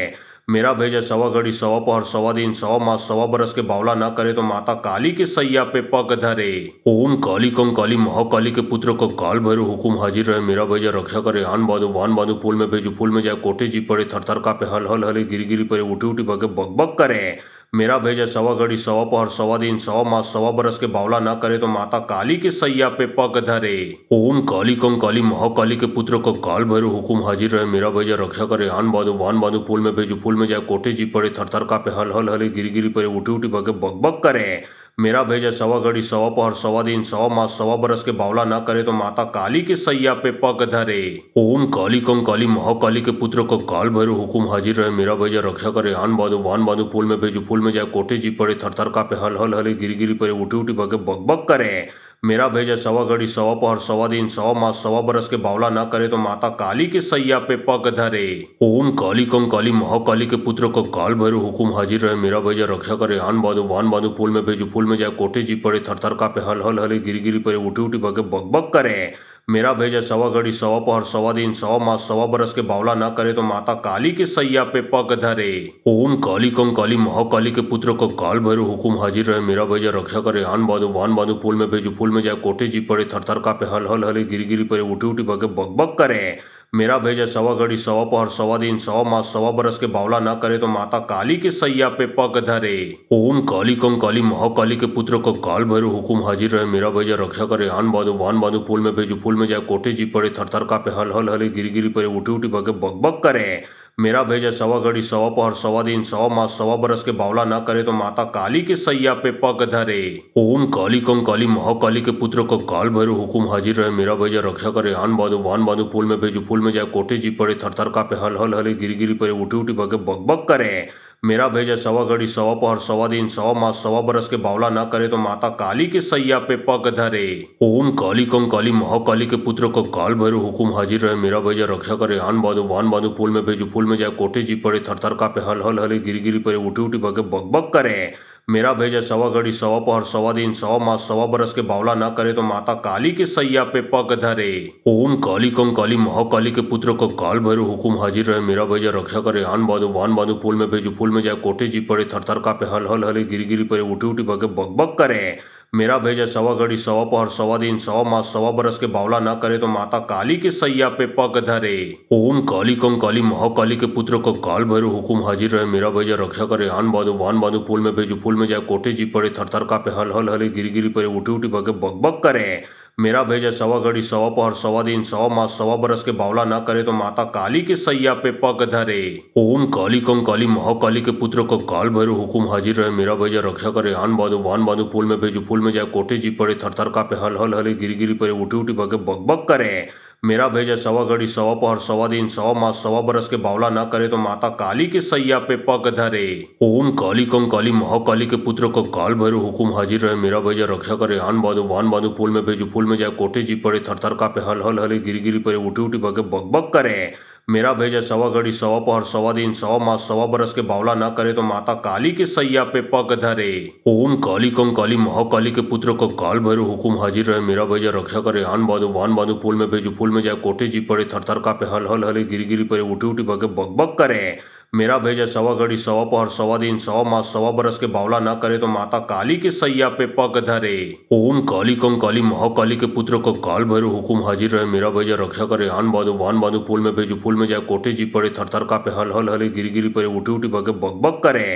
मेरा भेजा सवा घड़ी सवा पहर सवा दिन सवा मास सवा बरस के बावला ना करे तो माता काली के सैया पे पग धरे। ओम काली कम काली महाकाली के पुत्र को काल भैरव हुकुम हाजिर रहे। मेरा भेजा रक्षा करे आन बांधो वान बांधो फूल में भेजो फूल में जाए कोठे जी पड़े थर थर कापे हल हल हले गिरी गिरी पड़े उठी उठी भगे बग बग करे। मेरा भेजा सवा घड़ी सवा पहर सवा दिन सवा मास सवा बरस के बावला ना करे तो माता काली के सैया पे पग धरे। ओम काली कम काली महाकाली के पुत्र को काल भैरव हुकुम हाजिर रहे। मेरा भेजा रक्षा करे आन बांधो वान बांधो फूल में भेजो फूल में जाए कोठे जी पड़े थर थर कापे हल हल हले गिरी गिरी पड़े उठी उठी भगे बग बग करे। मेरा भेजा सवा घड़ी सवा पहर सवा दिन सवा मास सवा बरस के बावला ना करे तो माता काली के सैया पे पग धरे। ओम काली कम काली महाकाली के पुत्र को काल भैरव हुकुम हाजिर रहे। मेरा भेजा रक्षा करे आन बांधो वान बांधो फूल में भेजो फूल में जाए कोठे जी पड़े थर थर कापे हल हल हले गिरी गिरी पड़े उठी उठी भगे बग बग करे। मेरा भेजा सवा घड़ी सवा पहर सवा दिन सवा मास सवा बरस के बावला ना करे तो माता काली के सैया पे पग धरे। ओम काली कम काली महाकाली के पुत्र को काल भैरव हुकुम हाजिर रहे। मेरा भेजा रक्षा करे आन बांधो वान बांधो फूल में भेजो फूल में जाए कोठे जी पड़े थर थर कापे हल हल हले गिरी गिरी पड़े उठी उठी भगे बग बग करे। मेरा भेजा सवा घड़ी सवा पहर सवा दिन सवा मास सवा बरस के बावला ना करे तो माता काली के सैया पे पग धरे। ओम काली कम काली महाकाली के पुत्र को काल भैरव हुकुम हाजिर रहे। मेरा भेजा रक्षा करे आन बांधो वान बांधो फूल में भेजो फूल में जाए कोठे जी पड़े थर थर कापे हल हल हले गिरी गिरी पड़े उठी उठी भगे बग बग करे। मेरा भेजा सवा घड़ी सवा पहर सवा दिन सवा मास सवा बरस के बावला ना करे तो माता काली के सैया पे पग धरे। ओम काली कम काली महाकाली के पुत्र को काल भैरव हुकुम हाजिर रहे। मेरा भेजा रक्षा करे आन बांधो वान बांधो फूल में भेजो फूल में जाए कोठे जी पड़े थर थर कापे हल हल हले गिरी गिरी पड़े उठी उठी भगे बग बग करे। मेरा भेजा सवा घड़ी सवा पहर सवा दिन सवा मास सवा बरस के बावला ना करे तो माता काली के सैया पे पग धरे। ओम काली कम काली महाकाली के पुत्र को काल भैरव हुकुम हाजिर रहे। मेरा भेजा रक्षा करे आन बांधो वान बांधो फूल में भेजो फूल में जाए कोठे जी पड़े थर थर कापे हल हल हले गिरी गिरी पड़े उठी उठी भगे बग बग करे। मेरा भेजा सवा घड़ी सवा पहर सवा दिन सवा मास सवा बरस के बावला ना करे तो माता काली के सैया पे पग धरे। ओम काली कम काली महाकाली के पुत्र को काल भैरव हुकुम हाजिर रहे। मेरा भेजा रक्षा करे आन बांधो वान बांधो फूल में भेजो फूल में जाए कोठे जी पड़े थर थर कापे हल हल हले गिरी गिरी पड़े उठी उठी भगे बग बग करे। मेरा भेजा सवा घड़ी सवा पहर सवा दिन सवा मास सवा बरस के बावला ना करे तो माता काली के सैया पे पग धरे। ओम काली कम काली महाकाली के पुत्र को काल भैरव हुकुम हाजिर रहे। मेरा भेजा रक्षा करे आन बांधो वान बांधो फूल में भेजो फूल में जाए कोठे जी पड़े थर थर कापे हल हल हले गिरी गिरी पड़े उठी उठी भगे बग बग करे। मेरा भेजा सवा घड़ी सवा पहर सवा दिन सवा मास सवा बरस के बावला ना करे तो माता काली के सैया पे पग धरे। ओम काली कम काली महाकाली के पुत्र को काल भैरव हुकुम हाजिर रहे। मेरा भेजा रक्षा करे आन बांधो वान बांधो फूल में भेजो फूल में जाए कोठे जी पड़े थर थर कापे हल हल हले गिरी गिरी पड़े उठी उठी भगे बग बग करे। मेरा भेजा सवा घड़ी सवा पहर सवा दिन सवा मास सवा बरस के बावला ना करे तो माता काली के सैया पे पग धरे। ओम काली कम काली महाकाली के पुत्र को काल भैरव हुकुम हाजिर रहे। मेरा भेजा रक्षा करे आन बांधो वान बांधो फूल में भेजो फूल में जाए कोठे जी पड़े थर थर कापे हल हल हले गिरी गिरी पड़े उठी उठी भगे बग बग करे। मेरा भेजा सवा घड़ी सवा पहर सवा दिन सवा मास सवा बरस के बावला ना करे तो माता काली के सैया पे पग धरे। ओम काली कम काली महाकाली के पुत्र को काल भैरव हुकुम हाजिर रहे। मेरा भेजा रक्षा करे आन बांधो वान बांधो फूल में भेजो फूल में जाए कोठे जी पड़े थर थर कापे हल हल हले गिरी गिरी पड़े उठी उठी भगे बग बग करे। मेरा भेजा सवा घड़ी सवा पहर सवा दिन सवा मास सवा बरस के बावला ना करे तो माता काली के सैया पे पग धरे। ओम काली कम काली महाकाली के पुत्र को काल भैरव हुकुम हाजिर रहे। मेरा भेजा रक्षा करे आन बांधो वान बांधो फूल में भेजो फूल में जाए कोठे जी पड़े थर थर कापे हल हल हले गिरी गिरी पड़े उठी उठी भगे बग बग करे। मेरा भेजा सवा घड़ी सवा पहर सवा दिन सवा मास सवा बरस के बावला ना करे तो माता काली के सैया पे पग धरे। ओम काली कम काली महाकाली के पुत्र को काल भैरव हुकुम हाजिर रहे। मेरा भेजा रक्षा करे आन बांधो वान बांधो फूल में भेजो फूल में जाए कोठे जी पड़े थर थर कापे हल हल हले गिरी गिरी पड़े उठी उठी भगे बग बग करे।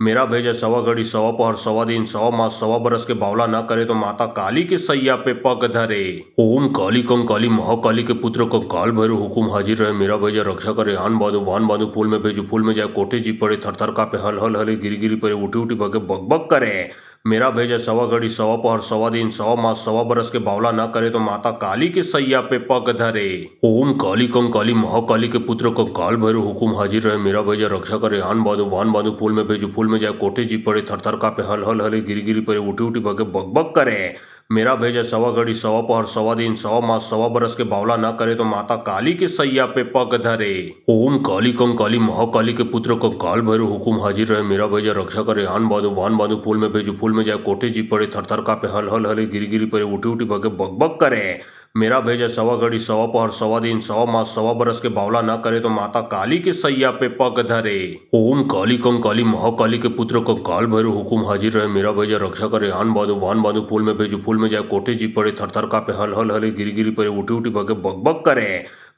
मेरा भेजा सवा घड़ी सवा पहर सवा दिन सवा मास सवा बरस के बावला ना करे तो माता काली के सैया पे पग धरे। ओम काली कम काली महाकाली के पुत्र को काल भैरव हुकुम हाजिर रहे। मेरा भेजा रक्षा करे आन बांधो वान बांधो फूल में भेजो फूल में जाए कोठे जी पड़े थर थर कापे हल हल हले गिरी गिरी पड़े उठी उठी भगे बग बग करे। मेरा भेजा सवा घड़ी सवा पहर सवा दिन सवा मास सवा बरस के बावला ना करे तो माता काली के सैया पे पग धरे। ओम काली कंकाली महाकाली के पुत्र कंकाल भैरव हुकुम हाजिर रहे। मेरा भेजा रक्षा करे आन बांधो वान बांधो फूल में भेजो फूल में जाए कोठे जी पड़े थर थर का पे हल हल हले गिरी गिरी पड़े उठी उठी भगे बग बग करे। मेरा भेजा सवा घड़ी सवा पहर सवा दिन सवा मास सवा बरस के बावला ना करे तो माता काली के सैया पे पग धरे। ओम काली कंकाली महाकाली के पुत्र कंकाल भैरव हुकुम हाजिर रहे। मेरा भेजा रक्षा करे आन बांधो वान बांधो फूल में भेजो फूल में जाए कोठे जी पड़े थर थर का पे हल हल हले गिरी गिरी पड़े उठी उठी भगे बग बग करे। मेरा भेजा सवा घड़ी सवा पहर सवा दिन सवा मास सवा बरस के बावला ना करे तो माता काली के सैया पे पग धरे। ओम काली कंकाली महाकाली के पुत्र कंकाल भैरव हुकुम हाजिर रहे। मेरा भेजा रक्षा करे आन बांधो वान बांधो फूल में भेजो फूल में जाए कोठे जी पड़े थर थर का पे हल हल हले गिरी गिरी पड़े उठी उठी भगे बग बग करे।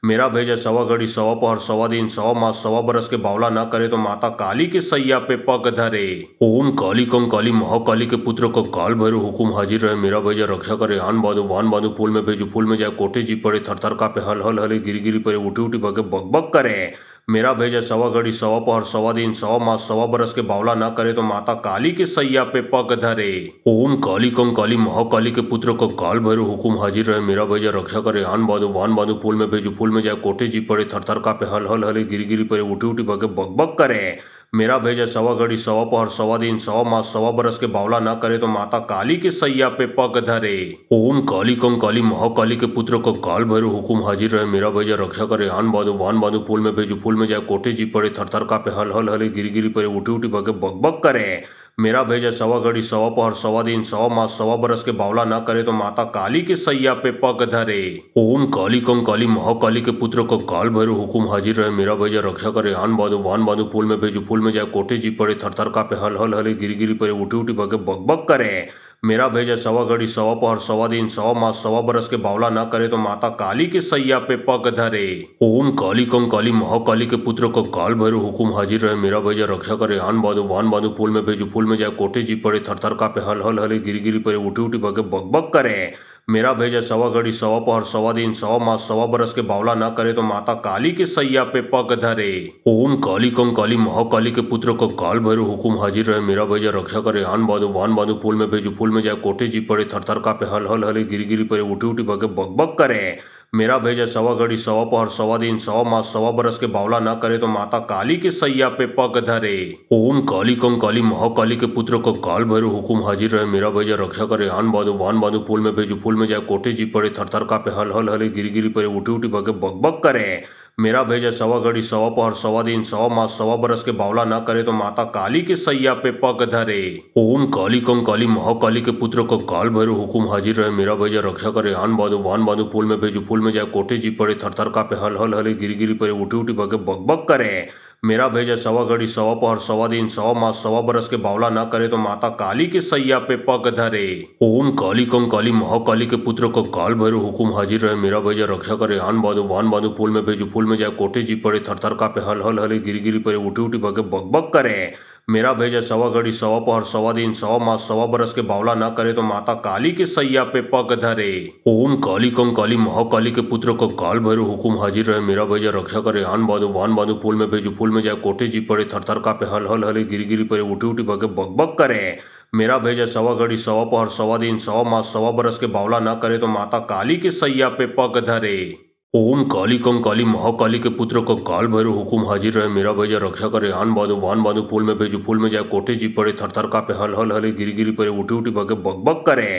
मेरा भेजा सवा घड़ी सवा पहर सवा दिन सवा मास सवा बरस के बावला ना करे तो माता काली के सैया पे पग धरे। ओम काली कंकाली महाकाली के पुत्र कंकाल भैरव हुकुम हाजिर रहे। मेरा भेजा रक्षा करे आन बांधो वान बांधो फूल में भेजो फूल में जाए कोठे जी पड़े थर थर का पे हल हल हले गिरी गिरी पड़े उठी उठी भगे बग बग करे। मेरा भेजा सवा घड़ी सवा पहर सवा दिन सवा मास सवा बरस के बावला ना करे तो माता काली के सैया पे पग धरे। ओम काली कंकाली महाकाली के पुत्र कंकाल भैरव हुकुम हाजिर रहे। मेरा भेजा रक्षा करे आन बांधो वान बांधो फूल में भेजो फूल में जाए कोठे जी पड़े थर थर का पे हल हल हले गिरी गिरी पड़े उठी उठी भगे बग बग करे। मेरा भेजा सवा घड़ी सवा पहर सवा दिन सवा मास सवा बरस के बावला ना करे तो माता काली के सैया पे पग धरे। ओम काली कंकाली महाकाली के पुत्र कंकाल भैरव हुकुम हाजिर रहे। मेरा भेजा रक्षा करे आन बांधो वान बांधो फूल में भेजो फूल में जाए कोठे जी पड़े थर थर का पे हल हल हले गिरी गिरी पड़े उठी उठी भगे बग बग करे। मेरा भेजा सवा घड़ी सवा पहर सवा दिन सवा मास सवा बरस के बावला ना करे तो माता काली के सैया पे पग धरे। ओम काली कंकाली महाकाली के पुत्र कंकाल भैरव हुकुम हाजिर रहे। मेरा भेजा रक्षा करे आन बांधो वान बांधो फूल में भेजो फूल में जाए कोठे जी पड़े थर थर का पे हल हल हले गिरी गिरी पड़े उठी उठी भगे बग बग करे। मेरा भेजा सवा घड़ी सवा पहर सवा दिन सवा मास सवा बरस के बावला ना करे तो माता काली के सैया पे पग धरे। ओम काली कंकाली महाकाली के पुत्र कंकाल भैरव हुकुम हाजिर रहे। मेरा भेजा रक्षा करे आन बांधो वान बांधो फूल में भेजो फूल में जाए कोठे जी पड़े थर थर का पे हल हल हले गिरी गिरी पड़े उठी उठी भगे बग बग करे। मेरा भेजा सवा घड़ी सवा पहर सवा दिन सवा मास सवा बरस के बावला ना करे तो माता काली के सैया पे पग धरे। ओम काली कंकाली महाकाली के पुत्र कंकाल भैरव हुकुम हाजिर रहे। मेरा भेजा रक्षा करे आन बांधो वान बांधो फूल में भेजो फूल में जाए कोठे जी पड़े थर थर का पे हल हल हले गिरी गिरी पड़े उठी उठी भगे बग बग करे। मेरा भेजा सवा घड़ी सवा पहर सवा दिन सवा मास सवा बरस के बावला ना करे तो माता काली के सैया पे पग धरे। ओम काली कंकाली महाकाली के पुत्र कंकाल भैरव हुकुम हाजिर रहे। मेरा भेजा रक्षा करे आन बांधो वान बांधो फूल में भेजो फूल में जाए कोठे जी पड़े थर थर का पे हल हल हले गिरी गिरी पड़े उठी उठी भगे बग बग करे। मेरा भेजा सवा घड़ी सवा पहर सवा दिन सवा मास सवा बरस के बावला ना करे तो माता काली के सैया पे पग धरे। ओम काली कंकाली महाकाली के पुत्र कंकाल भैरव हुकुम हाजिर रहे। मेरा भेजा रक्षा करे आन बांधो वान बांधो फूल में भेजो फूल में जाए कोठे जी पड़े थर थर का पे हल हल हले गिरी गिरी पड़े उठी उठी भगे बग बग करे। मेरा भेजा सवा घड़ी सवा पहर सवा दिन सवा मास सवा बरस के बावला ना करे तो माता काली के सैया पे पग धरे। ओम काली कंकाली महाकाली के पुत्र कंकाल भैरव हुकुम हाजिर रहे। मेरा भेजा रक्षा करे आन बांधो वान बांधो फूल में भेजो फूल में जाए कोठे जी पड़े थर थर का पे हल हल हले गिरी गिरी पड़े उठी उठी भगे बग बग करे। मेरा भेजा सवा घड़ी सवा पहर सवा दिन सवा मास सवा बरस के बावला ना करे तो माता काली के सैया पे पग धरे। ओम काली कंकाली महाकाली के पुत्र कंकाल भैरव हुकुम हाजिर रहे। मेरा भेजा रक्षा करे आन बांधो वान बांधो फूल में भेजो फूल में जाए कोठे जी पड़े थर थर का पे हल हल हले गिरी गिरी पड़े उठी उठी भगे बग बग करे। मेरा भेजा सवा घड़ी सवा पहर सवा दिन सवा मास सवा बरस के बावला ना करे तो माता काली के सैया पे पग धरे। ओम काली कंकाली महाकाली के पुत्र कंकाल भैरव हुकुम हाजिर रहे। मेरा भेजा रक्षा करे आन बांधो वान बांधो फूल में भेजो फूल में जाए कोठे जी पड़े थर थर का पे हल हल हले गिरी गिरी पड़े उठी उठी भगे बग बग करे।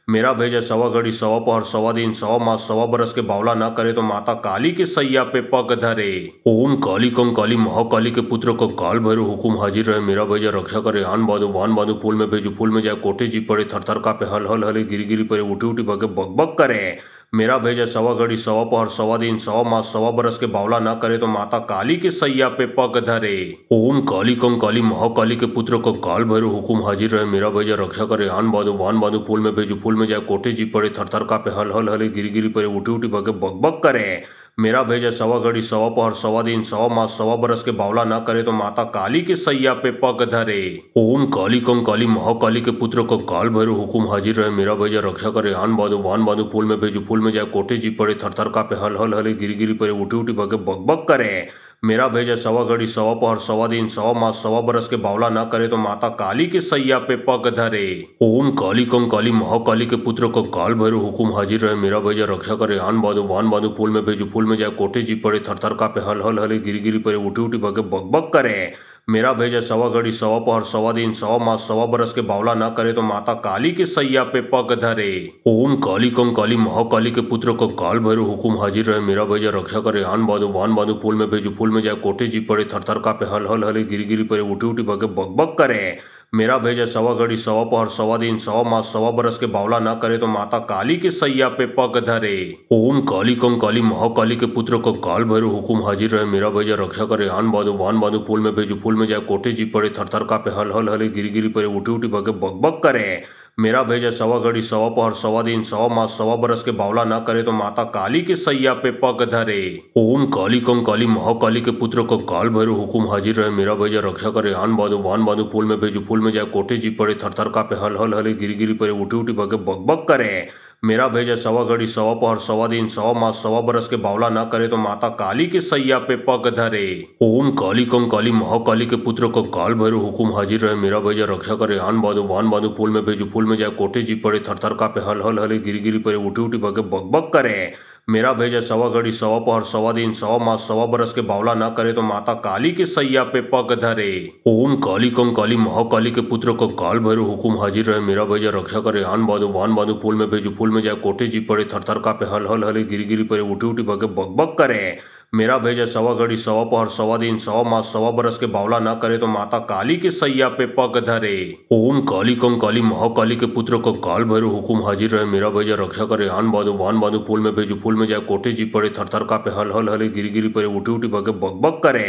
मेरा भेजा सवा घड़ी सवा पहर सवा दिन सवा मास सवा बरस के बावला ना करे तो माता काली के सैया पे पग धरे। ओम काली कंकाली महाकाली के पुत्र कंकाल भैरव हुकुम हाजिर रहे। मेरा भेजा रक्षा करे आन बांधो वान बांधो फूल में भेजो फूल में जाए कोठे जी पड़े थर थर का पे हल हल हले गिरी गिरी पड़े उठी उठी भगे बग बग करे। मेरा भेजा सवा घड़ी सवा पहर सवा दिन सवा मास सवा बरस के बावला ना करे तो माता काली के सैया पे पग धरे। ओम काली कंकाली महाकाली के पुत्र कंकाल भैरव हुकुम हाजिर रहे। मेरा भेजा रक्षा करे आन बांधो वान बांधो फूल में भेजो फूल में जाए कोठे जी पड़े थर थर का पे हल हल हले गिरी गिरी पड़े उठी उठी भगे बग बग करे। मेरा भेजा सवा घड़ी सवा पहर सवा दिन सवा मास सवा बरस के बावला ना करे तो माता काली के सैया पे पग धरे। ओम काली कंकाली महाकाली के पुत्र कंकाल भैरव हुकुम हाजिर रहे। मेरा भेजा रक्षा करे आन बांधो वान बांधो फूल में भेजो फूल में जाए कोठे जी पड़े थर थर का पे हल हल हले गिरी गिरी पड़े उठी उठी भगे बग बग करे। मेरा भेजा सवा घड़ी सवा पहर सवा दिन सवा मास सवा बरस के बावला ना करे तो माता काली के सैया पे पग धरे। ओम काली कंकाली महाकाली के पुत्र कंकाल भैरव हुकुम हाजिर रहे। मेरा भेजा रक्षा करे आन बांधो वान बांधो फूल में भेजो फूल में जाए कोठे जी पड़े थर थर कापे हल हल हले गिरी गिरी पड़े उठी उठी भगे बग बग करे। मेरा भेजा सवा घड़ी सवा पहर सवा दिन सवा मास सवा बरस के बावला ना करे तो माता काली के सैया पे पग धरे। ओम काली कंकाली महाकाली के पुत्र कंकाल भैरव हुकुम हाजिर रहे। मेरा भेजा रक्षा करे आन बांधो वान बांधो फूल में भेजो फूल में जाए कोठे जी पड़े थर थर कापे हल हल हले गिरी गिरी पड़े उठी उठी भगे बग बग करे। मेरा भेजा सवा घड़ी सवा पहर सवा दिन सवा मास सवा बरस के बावला ना करे तो माता काली के सैया पे पग धरे। ओम काली कंकाली महाकाली के पुत्र कंकाल भैरव हुकुम हाजिर रहे। मेरा भेजा रक्षा करे आन बांधो वान बांधो फूल में भेजो फूल में जाए कोठे जी पड़े थर थर कापे हल हल हले गिरी गिरी पड़े उठी उठी भगे बग बग करे। मेरा भेजा सवा घड़ी सवा पहर सवा दिन सवा मास सवा बरस के बावला ना करे तो माता काली के सैया पे पग धरे। ओम काली कंकाली महाकाली के पुत्र कंकाल भैरव हुकुम हाजिर रहे। मेरा भेजा रक्षा करे आन बांधो वान बांधो फूल में भेजो फूल में जाए कोठे जी पड़े थर थर कापे हल हल हले गिरी गिरी पड़े उठी उठी भगे बग बग करे। मेरा भेजा सवा घड़ी सवा पहर सवा दिन सवा मास सवा बरस के बावला ना करे तो माता काली के सैया पे पग धरे। ओम काली कंकाली महाकाली के पुत्र कंकाल भैरव हुकुम हाजिर रहे। मेरा भेजा रक्षा करे आन बांधो वान बांधो फूल में भेजो फूल में जाए कोठे जी पड़े थर थर कापे हल हल हले गिरी गिरी पड़े उठी उठी भगे बग बग करे। मेरा भेजा सवा घड़ी सवा पहर सवा दिन सवा मास सवा बरस के बावला ना करे तो माता काली के सैया पे पग धरे। ओम काली कंकाली महाकाली के पुत्र कंकाल भैरव हुकुम हाजिर रहे। मेरा भेजा रक्षा करे आन बांधो वान बांधो फूल में भेजो फूल में जाए कोठे जी पड़े थर थर कापे हल हल हले गिरी गिरी पड़े उठी उठी भगे बग बग करे। मेरा भेजा सवा घड़ी सवा पहर सवा दिन सवा मास सवा बरस के बावला ना करे तो माता काली के सैया पे पग धरे। ओम काली कंकाली महाकाली के पुत्र कंकाल भैरव हुकुम हाजिर रहे। मेरा भेजा रक्षा करे आन बांधो वान बांधो फूल में भेजो फूल में जाए कोठे जी पड़े थर थर कापे हल हल हले गिरी गिरी पड़े उठी उठी भगे बग बग करे।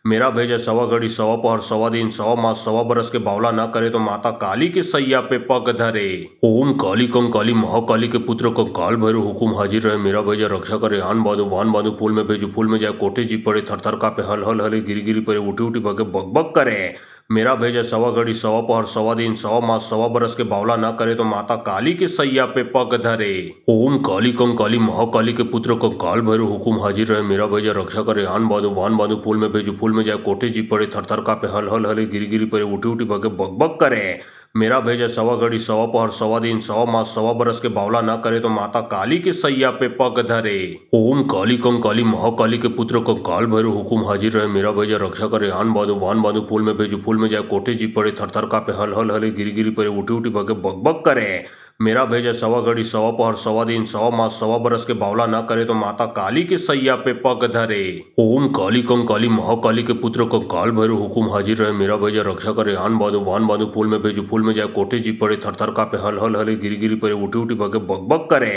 मेरा भेजा सवा घड़ी सवा पहर सवा दिन सवा मास सवा बरस के बावला ना करे तो माता काली के सैया पे पग धरे। ओम काली कंकाली महाकाली के पुत्र कंकाल भैरव हुकुम हाजिर रहे। मेरा भेजा रक्षा करे आन बांधो वान बांधो फूल में भेजो फूल में जाए कोठे जी पड़े थर थर कापे हल हल हले गिरी गिरी पड़े उठी उठी भगे बग बग करे। मेरा भेजा सवा घड़ी सवा पहर सवा दिन सवा मास सवा बरस के बावला ना करे तो माता काली के सैया पे पग धरे। ओम काली कंकाली महाकाली के पुत्र कंकाल भैरव हुकुम हाजिर रहे। मेरा भेजा रक्षा करे आन बांधो वान बांधो फूल में भेजो फूल में जाए कोठे जी पड़े थर थर कापे हल हल हले गिरी गिरी पड़े उठी उठी भगे बग बग करे। मेरा भेजा सवा घड़ी सवा पहर सवा दिन सवा मास सवा बरस के बावला ना करे तो माता काली के सैया पे पग धरे। ओम काली कंकाली महाकाली के पुत्र कंकाल भैरव हुकुम हाजिर रहे। मेरा भेजा रक्षा करे आन बांधो वान बांधो फूल में भेजो फूल में जाए कोठे जी पड़े थर थर कापे हल हल हले गिरी गिरी पड़े उठी उठी भगे बग बग करे। मेरा भेजा सवा घड़ी सवा पहर सवा दिन सवा मास सवा बरस के बावला ना करे तो माता काली के सैया पे पग धरे। ओम काली कंकाली महाकाली के पुत्र कंकाल भैरव हुकुम हाजिर रहे। मेरा भेजा रक्षा करे आन बांधो वान बांधो फूल में भेजो फूल में जाए कोठे जी पड़े थर थर कापे हल हल हले गिरी गिरी पड़े उठी उठी भगे बग बग करे।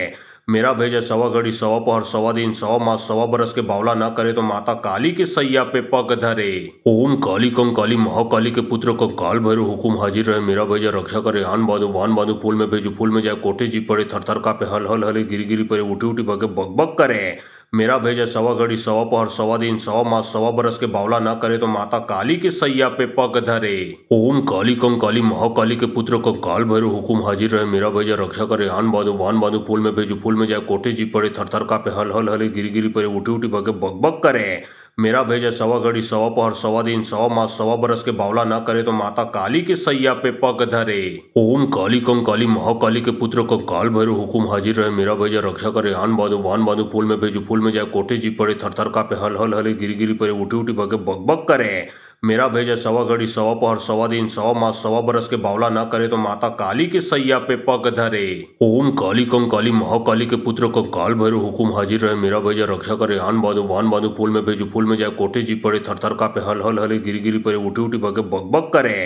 मेरा भेजा सवा घड़ी सवा पहर सवा दिन सवा मास सवा बरस के बावला ना करे तो माता काली के सैया पे पग धरे। ओम काली कंकाली महाकाली के पुत्र कंकाल भैरव हुकुम हाजिर रहे। मेरा भेजा रक्षा करे आन बांधो वान बांधो फूल में भेजो फूल में जाए कोठे जी पड़े थर थर कापे हल हल हले गिरी गिरी पड़े उठी उठी भगे बग बग करे। मेरा भेजा सवा घड़ी सवा पहर सवा दिन सवा मास सवा बरस के बावला ना करे तो माता काली के सैया पे पग धरे। ओम काली कंकाली महाकाली के पुत्र कंकाल भैरव हुकुम हाजिर रहे। मेरा भेजा रक्षा करे आन बांधो वान बांधो फूल में भेजो फूल में जाए कोठे जी पड़े थर थर कापे हल हल हले गिरी गिरी पड़े उठी उठी भगे बग बग करे। मेरा भेजा सवा घड़ी सवा पहर सवा दिन सवा मास सवा बरस के बावला ना करे तो माता काली के सैया पे पग धरे। ओम काली कंकाली महाकाली के पुत्र कंकाल भैरव हुकुम हाजिर रहे। मेरा भेजा रक्षा करे आन बांधो वान बांधो फूल में भेजो फूल में जाए कोठे जी पड़े थर थर कापे हल हल हले गिरी गिरी पड़े उठी उठी भगे बग बग करे। मेरा भेजा सवा घड़ी सवा पहर सवा दिन सवा मास सवा बरस के बावला ना करे तो माता काली के सैया पे पग धरे। ओम काली कंकाली महाकाली के पुत्र कंकाल भैरव हुकुम हाजिर रहे। मेरा भेजा रक्षा करे आन बांधो वान बांधो फूल में भेजो फूल में जाए कोठे जी पड़े थर थर कापे हल हल हले गिरी गिरी पड़े उठी उठी भगे बग बग करे।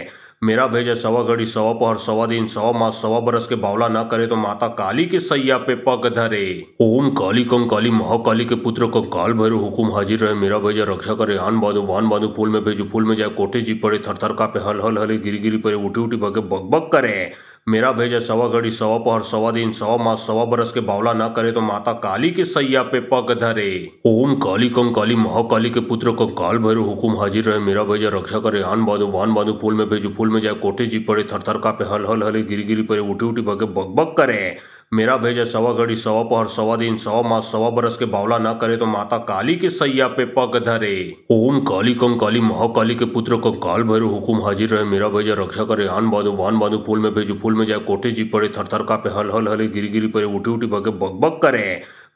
मेरा भेजा सवा घड़ी सवा पहर सवा दिन सवा मास सवा बरस के बावला ना करे तो माता काली के सैया पे पग धरे। ओम काली कंकाली महाकाली के पुत्र कंकाल भैरव हुकुम हाजिर रहे। मेरा भेजा रक्षा करे आन बांधो वान बांधो फूल में भेजो फूल में जाए कोठे जी पड़े थर थर कापे हल हल हले गिरी गिरी पड़े उठी उठी भगे बग बग करे। मेरा भेजा सवा घड़ी सवा पहर सवा दिन सवा मास सवा बरस के बावला ना करे तो माता काली के सैया पे पग धरे। ओम काली कंकाली महाकाली के पुत्र कंकाल भैरव हुकुम हाजिर रहे। मेरा भेजा रक्षा करे आन बांधो वान बांधो फूल में भेजो फूल में जाए कोठे जी पड़े थर थर कापे हल हल हले गिरी गिरी पड़े उठी उठी भगे बग बग करे। मेरा भेजा सवा घड़ी सवा पहर सवा दिन सवा मास सवा बरस के बावला न करे तो माता काली के सैया पे पग धरे। ओम काली कंकाली महाकाली के पुत्र कंकाल भैरव हुकुम हाजिर रहे। मेरा भेजा रक्षा करे आन बांधो बान बांधो फूल में भेजो फूल में जाए कोठे जी पड़े थर थर का पे हल हल हले गिरी गिरी पड़े उठी उठी भगे बग बग करे।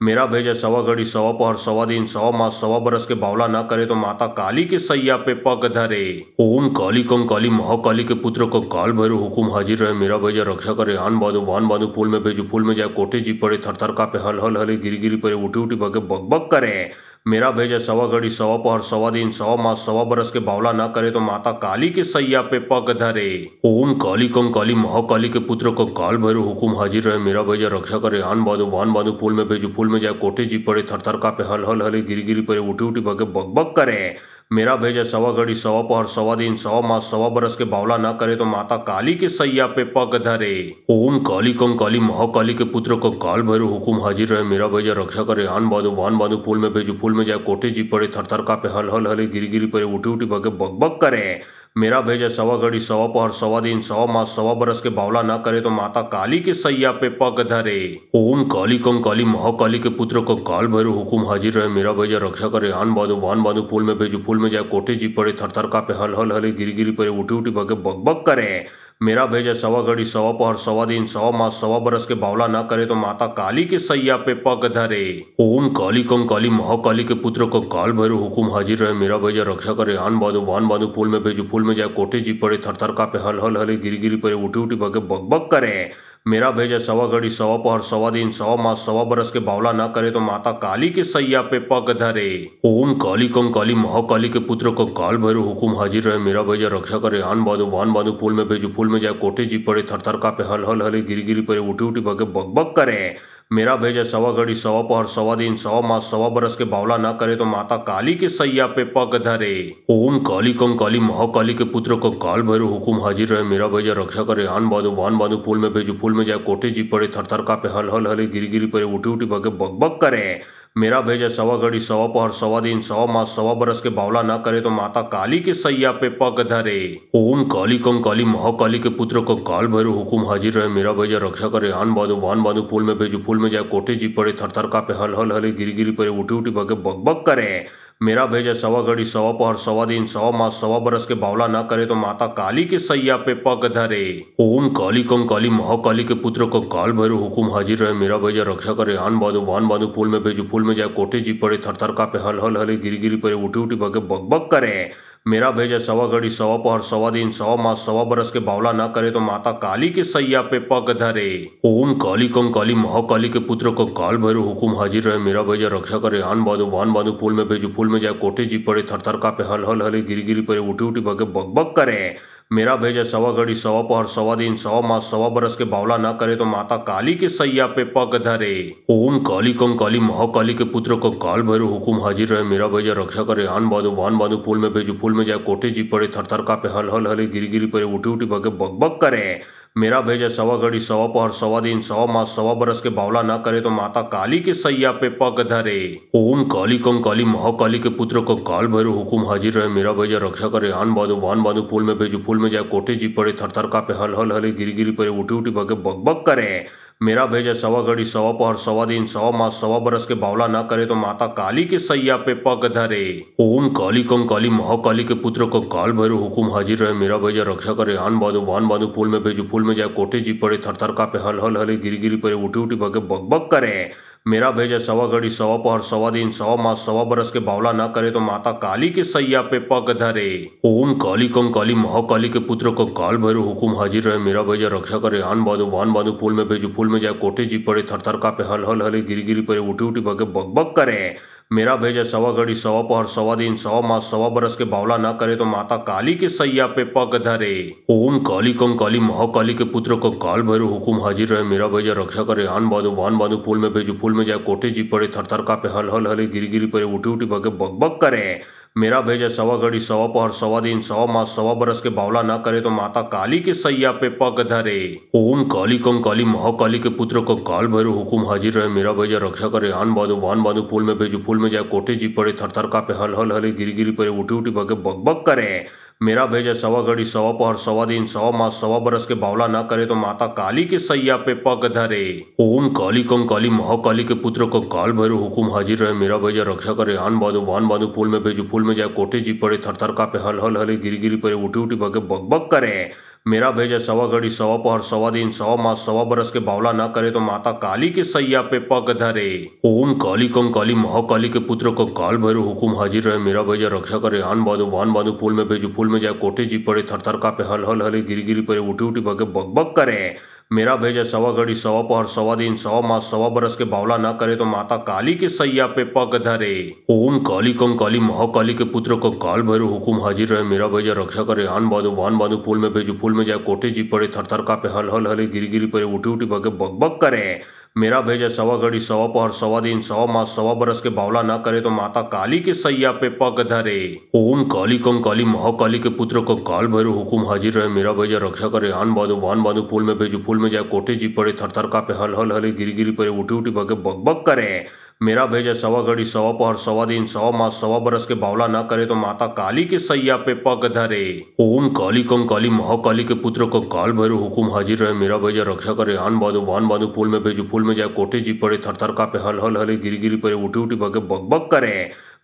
मेरा भेजा सवा घड़ी सवा पहर सवा दिन सवा मास सवा बरस के बावला न करे तो माता काली के सैया पे पग धरे। ओम काली कंकाली महाकाली के पुत्र कंकाल भैरव हुकुम हाजिर रहे। मेरा भेजा रक्षा करे आन बांधो बान बांधो फूल में भेजो फूल में जाए कोठे जी पड़े थर थर का पे हल हल हले गिरी गिरी पड़े उठी उठी भगे बग बग करे। मेरा भेजा सवा घड़ी सवा पहर सवा दिन सवा मास सवा बरस के बावला न करे तो माता काली के सैया पे पग धरे। ओम काली कंकाली महाकाली के पुत्र कंकाल भैरव हुकुम हाजिर रहे। मेरा भेजा रक्षा करे आन बांधो बान बांधो फूल में भेजो फूल में जाए कोठे जी पड़े थर थर का पे हल हल हले गिरी गिरी पड़े उठी उठी भगे बग बग करे। मेरा भेजा सवा घड़ी सवा पहर सवा दिन सवा मास सवा बरस के बावला न करे तो माता काली के सैया पे पग धरे। ओम काली कंकाली महाकाली के पुत्र कंकाल भैरव हुकुम हाजिर रहे। मेरा भेजा रक्षा करे आन बांधो बान बांधो फूल में भेजो फूल में जाए कोठे जी पड़े थर थर का पे हल हल हले गिरी गिरी पड़े उठी उठी भगे बग बग करे। मेरा भेजा सवा घड़ी सवा पहर सवा दिन सवा मास सवा बरस के बावला न करे तो माता काली के सैया पे पग धरे। ओम काली कंकाली महाकाली के पुत्र कंकाल भैरव हुकुम हाजिर रहे। मेरा भेजा रक्षा करे आन बांधो बान बांधो फूल में भेजो फूल में जाए कोठे जी पड़े थर थर का पे हल हल हले गिरी गिरी पड़े उठी उठी भगे बग बग करे। मेरा भेजा सवा घड़ी सवा पहर सवा दिन सवा मास सवा बरस के बावला न करे तो माता काली के सैया पे पग धरे। ओम काली कंकाली महाकाली के पुत्र कंकाल भैरव हुकुम हाजिर रहे। मेरा भेजा रक्षा करे आन बांधो बान बांधो फूल में भेजो फूल में जाए कोठे जी पड़े थर थर का पे हल हल हले गिरी गिरी पड़े उठी उठी भगे बग बग करे। मेरा भेजा सवा घड़ी सवा पहर सवा दिन सवा मास सवा बरस के बावला न करे तो माता काली के सैया पे पग धरे। ओम काली कंकाली महाकाली के पुत्र कंकाल भैरव हुकुम हाजिर रहे। मेरा भेजा रक्षा करे आन बांधो बान बांधो फूल में भेजो फूल में जाए कोठे जी पड़े थर थर का पे हल हल हले गिरी गिरी पड़े उठी उठी भगे बग बग करे। मेरा भेजा सवा घड़ी सवा पहर सवा दिन सवा मास सवा बरस के बावला न करे तो माता काली के सैया पे पग धरे। ओम काली कंकाली महाकाली के पुत्र कंकाल भैरव हुकुम हाजिर रहे। मेरा भेजा रक्षा करे आन बांधो बान बांधो फूल में भेजो फूल में जाए कोठे जी पड़े थर थर का पे हल हल हले गिरी गिरी पड़े उठी उठी भगे बग बग करे। मेरा भेजा सवा घड़ी सवा पहर सवा दिन सवा मास सवा बरस के बावला न करे तो माता काली के सैया पे पग धरे। ओम काली कंकाली महाकाली के पुत्र कंकाल भैरव हुकुम हाजिर रहे। मेरा भेजा रक्षा करे आन बांधो बान बांधो फूल में भेजो फूल में जाए कोठे जी पड़े थर थर का पे हल हल हले गिरी गिरी पड़े उठी उठी भगे बग बग करे। मेरा भेजा सवा घड़ी सवा पहर सवा दिन सवा मास सवा बरस के बावला न करे तो माता काली के सैया पे पग धरे। ओम काली कंकाली महाकाली के पुत्र कंकाल भैरव हुकुम हाजिर रहे। मेरा भेजा रक्षा करे आन बांधो बान बांधो फूल में भेजो फूल में जाए कोठे जी पड़े थर थर का पे हल हल हले गिरी गिरी पड़े उठी उठी भगे बग बग करे। मेरा भेजा सवा घड़ी सवा पहर सवा दिन सवा मास सवा बरस के बावला न करे तो माता काली के सैया पे पग धरे। ओम काली कंकाली महाकाली के पुत्र कंकाल भैरव हुकुम हाजिर रहे। मेरा भेजा रक्षा करे आन बांधो बान बांधो फूल में भेजो फूल में जाए कोठे जी पड़े थर थर का पे हल हल हले गिरी गिरी पड़े उठी उठी भगे बग बग करे। मेरा भेजा सवा घड़ी सवा पहर सवा दिन सवा मास सवा बरस के बावला न करे तो माता काली के सैया पे पग धरे। ओम काली कंकाली महाकाली के पुत्र कंकाल भैरव हुकुम हाजिर रहे। मेरा भेजा रक्षा करे आन बांधो बान बांधो फूल में भेजो फूल में जाए कोठे जी पड़े थर थर का पे हल हल हले गिरी गिरी पड़े उठी उठी भगे बग बग करे। मेरा भेजा सवा घड़ी सवा पहर सवा दिन सवा मास सवा बरस के बावला न करे तो माता काली के सैया पे पग धरे। ओम काली कंकाली महाकाली के पुत्र कंकाल भैरव हुकुम हाजिर रहे। मेरा भेजा रक्षा करे आन बांधो बान बांधो फूल में भेजो फूल में जाए कोठे जी पड़े थर थर का पे हल हल हले गिरी गिरी पड़े उठी उठी भगे बग बग करे। मेरा भेजा सवा घड़ी सवा पहर सवा दिन सवा मास सवा बरस के बावला न करे तो माता काली के सैया पे पग धरे। ओम काली कंकाली महाकाली के पुत्र कंकाल भैरव हुकुम हाजिर रहे। मेरा भेजा रक्षा करे आन बांधो बान बांधो फूल में भेजो फूल में जाए कोठे जी पड़े थर थर का पे हल हल हले गिरी गिरी पड़े उठी उठी भगे बग बग करे। मेरा भेजा सवा घड़ी सवा पहर सवा दिन सवा मास सवा बरस के बावला न करे तो माता काली के सैया पे पग धरे। ओम काली कंकाली महाकाली के पुत्र कंकाल भैरव हुकुम हाजिर रहे। मेरा भेजा रक्षा करे आन बांधो बान बांधो फूल में भेजो फूल में जाए कोठे जी पड़े थर थर का पे हल हल हले गिरी गिरी पड़े उठी उठी भगे बग बग करे। मेरा भेजा सवा घड़ी सवा पहर सवा दिन सवा मास सवा बरस के बावला न करे तो माता काली के सैया पे पग धरे। ओम काली कंकाली महाकाली के पुत्र कंकाल भैरव हुकुम हाजिर रहे। मेरा भेजा रक्षा करे आन बांधो बान बांधो फूल में भेजो फूल में जाए कोठे जी पड़े थर थर का पे हल हल हले गिरी गिरी पड़े उठी उठी भगे बग बग करे। मेरा भेजा सवा घड़ी सवा पहर सवा दिन सवा मास सवा बरस के बावला न करे तो माता काली के सैया पे पग धरे। ओम काली कंकाली महाकाली के पुत्र कंकाल भैरव हुकुम हाजिर रहे। मेरा भेजा रक्षा करे आन बांधो बान बांधो फूल में भेजो फूल में जाए कोठे जी पड़े थर थर का पे हल हल हले गिरी गिरी पड़े उठी उठी भगे बग बग करे। मेरा भेजा सवा घड़ी सवा पहर सवा दिन सवा मास सवा बरस के बावला ना करे तो माता काली के सैया पे पग धरे। ओम काली कंकाली महाकाली के पुत्र कंकाल भैरव हुकुम हाजिर रहे। मेरा भेजा रक्षा करे आन बांधो वान बांधो फूल में भेजो फूल में जाए कोठे जी पड़े थर थर कापे हल हल हले गिरी गिरी पड़े उठी उठी भगे बग बग करे। मेरा भेजा सवा घड़ी सवा पहर सवा दिन सवा मास सवा बरस के बावला ना करे तो माता काली के सैया पे पग धरे। ओम काली कंकाली महाकाली के पुत्र कंकाल भैरव हुकुम हाजिर रहे। मेरा भेजा रक्षा करे आन बांधो वान बांधो फूल में भेजो फूल में जाए कोठे जी पड़े थर थर कापे हल हल हले गिरी गिरी पड़े उठी उठी भगे बग बग करे। मेरा भेजा सवा घड़ी सवा पहर सवा दिन सवा मास सवा बरस के बावला ना करे तो माता काली के सैया पे पग धरे। ओम काली कंकाली महाकाली के पुत्र कंकाल भैरव हुकुम हाजिर रहे। मेरा भेजा रक्षा करे आन बांधो वान बांधो फूल में भेजो फूल में जाए कोठे जी पड़े थर थर कापे हल हल हले गिरी गिरी पड़े उठी उठी भगे बग बग करे। मेरा भेजा सवा घड़ी सवा पहर सवा दिन सवा मास सवा बरस के बावला ना करे तो माता काली के सैया पे पग धरे। ओम काली कंकाली महाकाली के पुत्र कंकाल भैरव हुकुम हाजिर रहे। मेरा भेजा रक्षा करे आन बांधो वान बांधो फूल में भेजो फूल में जाए कोठे जी पड़े थर थर कापे हल हल हले गिरी गिरी पड़े उठी उठी भगे बग बग करे। मेरा भेजा सवा घड़ी सवा पहर सवा दिन सवा मास सवा बरस के बावला ना करे तो माता काली के सैया पे पग धरे। ओम काली कंकाली महाकाली के पुत्र कंकाल भैरव हुकुम हाजिर रहे। मेरा भेजा रक्षा करे आन बांधो वान बांधो फूल में भेजो फूल में जाए कोठे जी पड़े थर थर कापे हल हल हले गिरी गिरी पड़े उठी उठी भगे बग बग करे।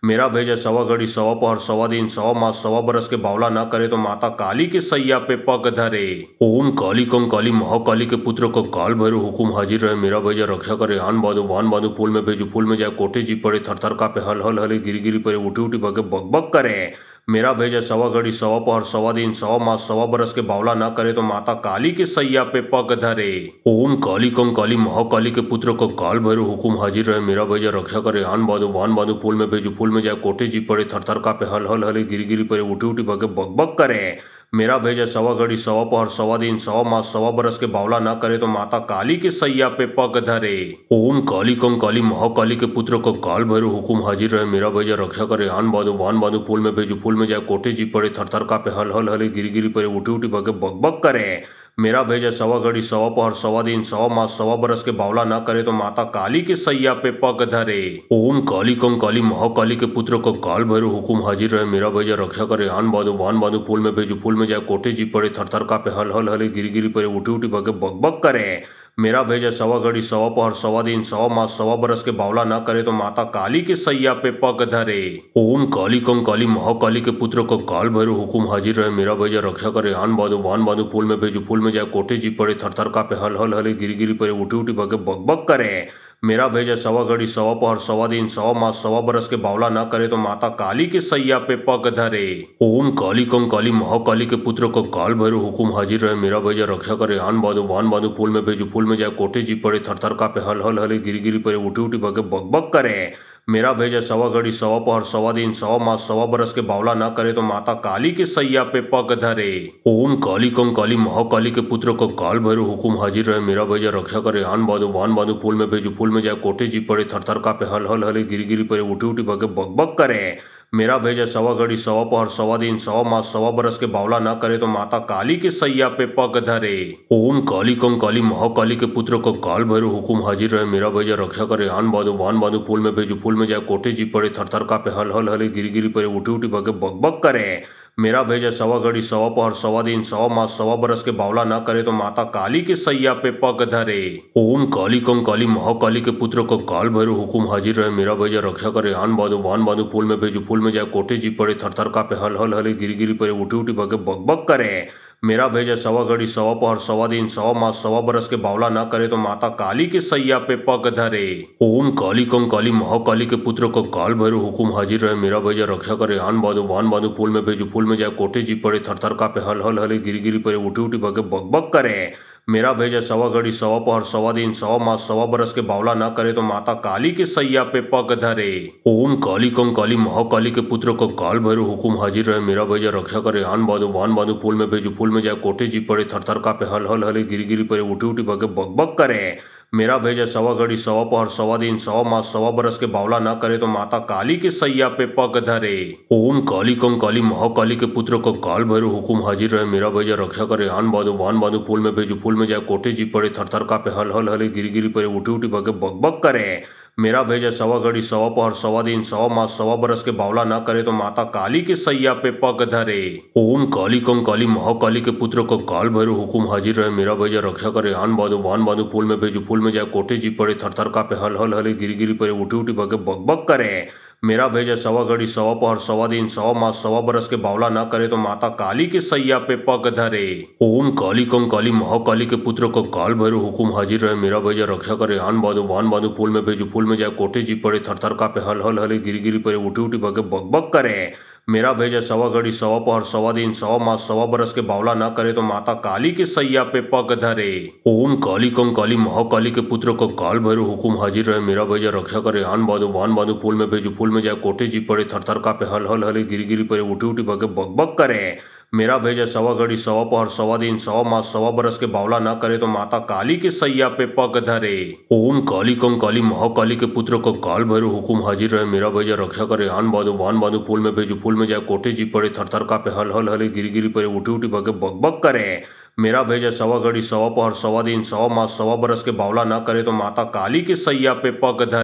मेरा भेजा सवा घड़ी सवा पहर सवा दिन सवा मास सवा बरस के बावला ना करे तो माता काली के सैया पे पग धरे। ओम काली कंकाली महाकाली के पुत्र कंकाल भैरव हुकुम हाजिर रहे। मेरा भेजा रक्षा करे आन बांधो वान बांधो फूल में भेजो फूल में जाए कोठे जी पड़े थर थर कापे हल हल हले गिरी गिरी पड़े उठी उठी भगे बग बग करे। मेरा भेजा सवा घड़ी सवा पहर सवा दिन सवा मास सवा बरस के बावला ना करे तो माता काली के सैया पे पग धरे। ओम काली कंकाली महाकाली के पुत्र कंकाल भैरव हुकुम हाजिर रहे। मेरा भेजा रक्षा करे आन बांधो वान बांधो फूल में भेजो फूल में जाए कोठे जी पड़े थर थर कापे हल हल हले गिरी गिरी पड़े उठी उठी भगे बग बग करे। मेरा भेजा सवा घड़ी सवा पहर सवा दिन सवा मास सवा बरस के बावला ना करे तो माता काली के सैया पे पग धरे। ओम काली कंकाली महाकाली के पुत्र कंकाल भैरव हुकुम हाजिर रहे। मेरा भेजा रक्षा करे आन बांधो वान बांधो फूल में भेजो फूल में जाए कोठे जी पड़े थर थर कापे हल हल हले गिरी गिरी पड़े उठी उठी भगे बग बग करे। मेरा भेजा सवा घड़ी सवा पहर सवा दिन सवा मास सवा बरस के बावला ना करे तो माता काली के सैया पे पग धरे। ओम काली कंकाली महाकाली के पुत्र कंकाल भैरव हुकुम हाजिर रहे। मेरा भेजा रक्षा करे आन बांधो वान बांधो फूल में भेजो फूल में जाए कोठे जी पड़े थर थर कापे हल हल हले गिरी गिरी पड़े उठी उठी भगे बग बग करे। मेरा भेजा सवा घड़ी सवा पहर सवा दिन सवा मास सवा बरस के बावला ना करे तो माता काली के सैया पे पग धरे। ओम काली कंकाली महाकाली के पुत्र कंकाल भैरव हुकुम हाजिर रहे। मेरा भेजा रक्षा करे आन बांधो वान बांधो फूल में भेजो फूल में जाए कोठे जी पड़े थर थर कापे हल हल हले गिरी गिरी पड़े उठी उठी भगे बग बग करे। मेरा भेजा सवा घड़ी सवा पहर सवा दिन सवा मास सवा बरस के बावला ना करे तो माता काली के सैया पे पग धरे। ओम काली कंकाली महाकाली के पुत्र कंकाल भैरव हुकुम हाजिर रहे। मेरा भेजा रक्षा करे आन बांधो वान बांधो फूल में भेजो फूल में जाए कोठे जी पड़े थर थर कापे हल हल हले गिरी गिरी पड़े उठी उठी भगे बग बग करे। मेरा भेजा सवा घड़ी सवा पहर सवा दिन सवा मास सवा बरस के बावला ना करे तो माता काली के सैया पे पग धरे। ओम काली कंकाली महाकाली के पुत्र कंकाल भैरव हुकुम हाजिर रहे। मेरा भेजा रक्षा करे आन बांधो वान बांधो फूल में भेजो फूल में जाए कोठे जी पड़े थर थर कापे हल हल हले गिरी गिरी पड़े उठी उठी भगे बग बग करे। मेरा भेजा सवा घड़ी सवा पहर सवा दिन सवा मास सवा बरस के बावला ना करे तो माता काली के सैया पे पग धरे। ओम काली कंकाली महाकाली के पुत्र कंकाल भैरव हुकुम हाजिर रहे। मेरा भेजा रक्षा करे आन बांधो वान बांधो फूल में भेजो फूल में जाए कोठे जी पड़े थर थर कापे हल हल हले गिरी गिरी पड़े उठी उठी भगे बग बग करे। मेरा भेजा सवा घड़ी सवा पहर सवा दिन सवा मास सवा बरस के बावला ना करे तो माता काली के सैया पे पग धरे। ओम काली कंकाली महाकाली के पुत्र कंकाल भैरव हुकुम हाजिर रहे। मेरा भेजा रक्षा करे आन बांधो वान बांधो फूल में भेजो फूल में जाए कोठे जी पड़े थर थर कापे हल हल हले गिरी गिरी पड़े उठी उठी भगे बग बग करे। मेरा भेजा सवा घड़ी सवा पहर सवा दिन सवा मास सवा बरस के बावला ना करे तो माता काली के सैया पे पग धरे। ओम काली कंकाली महाकाली के पुत्र कंकाल भैरव हुकुम हाजिर रहे। मेरा भेजा रक्षा करे आन बांधो वान बांधो फूल में भेजो फूल में जाए कोठे जी पड़े थर थर कापे हल हल हले गिरी गिरी पड़े उठी उठी भगे बग बग करे। मेरा भेजा सवा घड़ी सवा पहर सवा दिन सवा मास सवा बरस के बावला ना करे तो माता काली के सैया पे पग धरे। ओम काली कंकाली महाकाली के पुत्र कंकाल भैरव हुकुम हाजिर रहे। मेरा भेजा रक्षा करे आन बांधो वान बांधो फूल में भेजो फूल में जाए कोठे जी पड़े थर थर कापे हल हल हले गिरी गिरी पड़े उठी उठी भगे बग बग करे। मेरा भेजा सवा घड़ी सवा पहर सवा दिन सवा मास सवा बरस के बावला ना करे तो माता काली के सैया पे पग धरे। ओम काली कंकाली महाकाली के पुत्र कंकाल भैरव हुकुम हाजिर रहे। मेरा भेजा रक्षा करे आन बांधो वान बांधो फूल में भेजो फूल में जाए कोठे जी पड़े थर थर कापे हल हल हले गिरी गिरी पड़े उठी उठी भगे बग बग करे। मेरा भेजा सवा घड़ी सवा पहर सवा दिन सवा मास सवा बरस के बावला न करे तो माता काली के सैया पे पग धरे। ओम काली कंकाली महाकाली के पुत्र कंकाल भैरव हुकुम हाजिर रहे। मेरा भेजा रक्षा करे आन बांधो भान बांधो फूल में भेजो फूल में जाए कोठे जी पड़े थर थर कापे हल हल हले गिरी गिरी पड़े उठी उठी भगे बग बग करे। मेरा भेजा सवा घड़ी सवा पहर सवा दिन सवा मास सवा बरस के बावला न करे तो माता काली के सैया पे पग धरे। ओम काली कंकाली महाकाली के पुत्र कंकाल भैरव हुकुम हाजिर रहे। मेरा भेजा रक्षा करे आन बांधो भान बांधो फूल में भेजो फूल में जाए कोठे जी पड़े थर थर कापे हल हल हले गिरी गिरी पड़े उठी उठी भगे बग बग करे। मेरा भेजा सवा घड़ी सवा पहर सवा दिन सवा मास सवा बरस के बावला न करे तो माता काली के सैया पे पग धरे। ओम काली कंकाली महाकाली के पुत्र कंकाल भैरव हुकुम हाजिर रहे। मेरा भेजा रक्षा करे आन बांधो भान बांधो फूल में भेजो फूल में जाए कोठे जी पड़े थर थर कापे हल हल हले गिरी गिरी पड़े उठी उठी भगे बग बग करे। मेरा भेजा सवा घड़ी सवा पहर सवा दिन सवा मास सवा बरस के बावला न करे तो माता काली के सैया पे पग धरे। ओम काली कंकाली महाकाली के पुत्र कंकाल भैरव हुकुम हाजिर रहे। मेरा भेजा रक्षा करे आन बांधो भान बांधो फूल में भेजो फूल में जाए कोठे जी पड़े थर थर कापे हल हल हले गिरी गिरी पड़े उठी उठी भगे बग बग करे। मेरा भेजा सवा घड़ी सवा पहर सवा दिन सवा मास सवा बरस के बावला न करे तो माता काली के सैया पे पग धरे।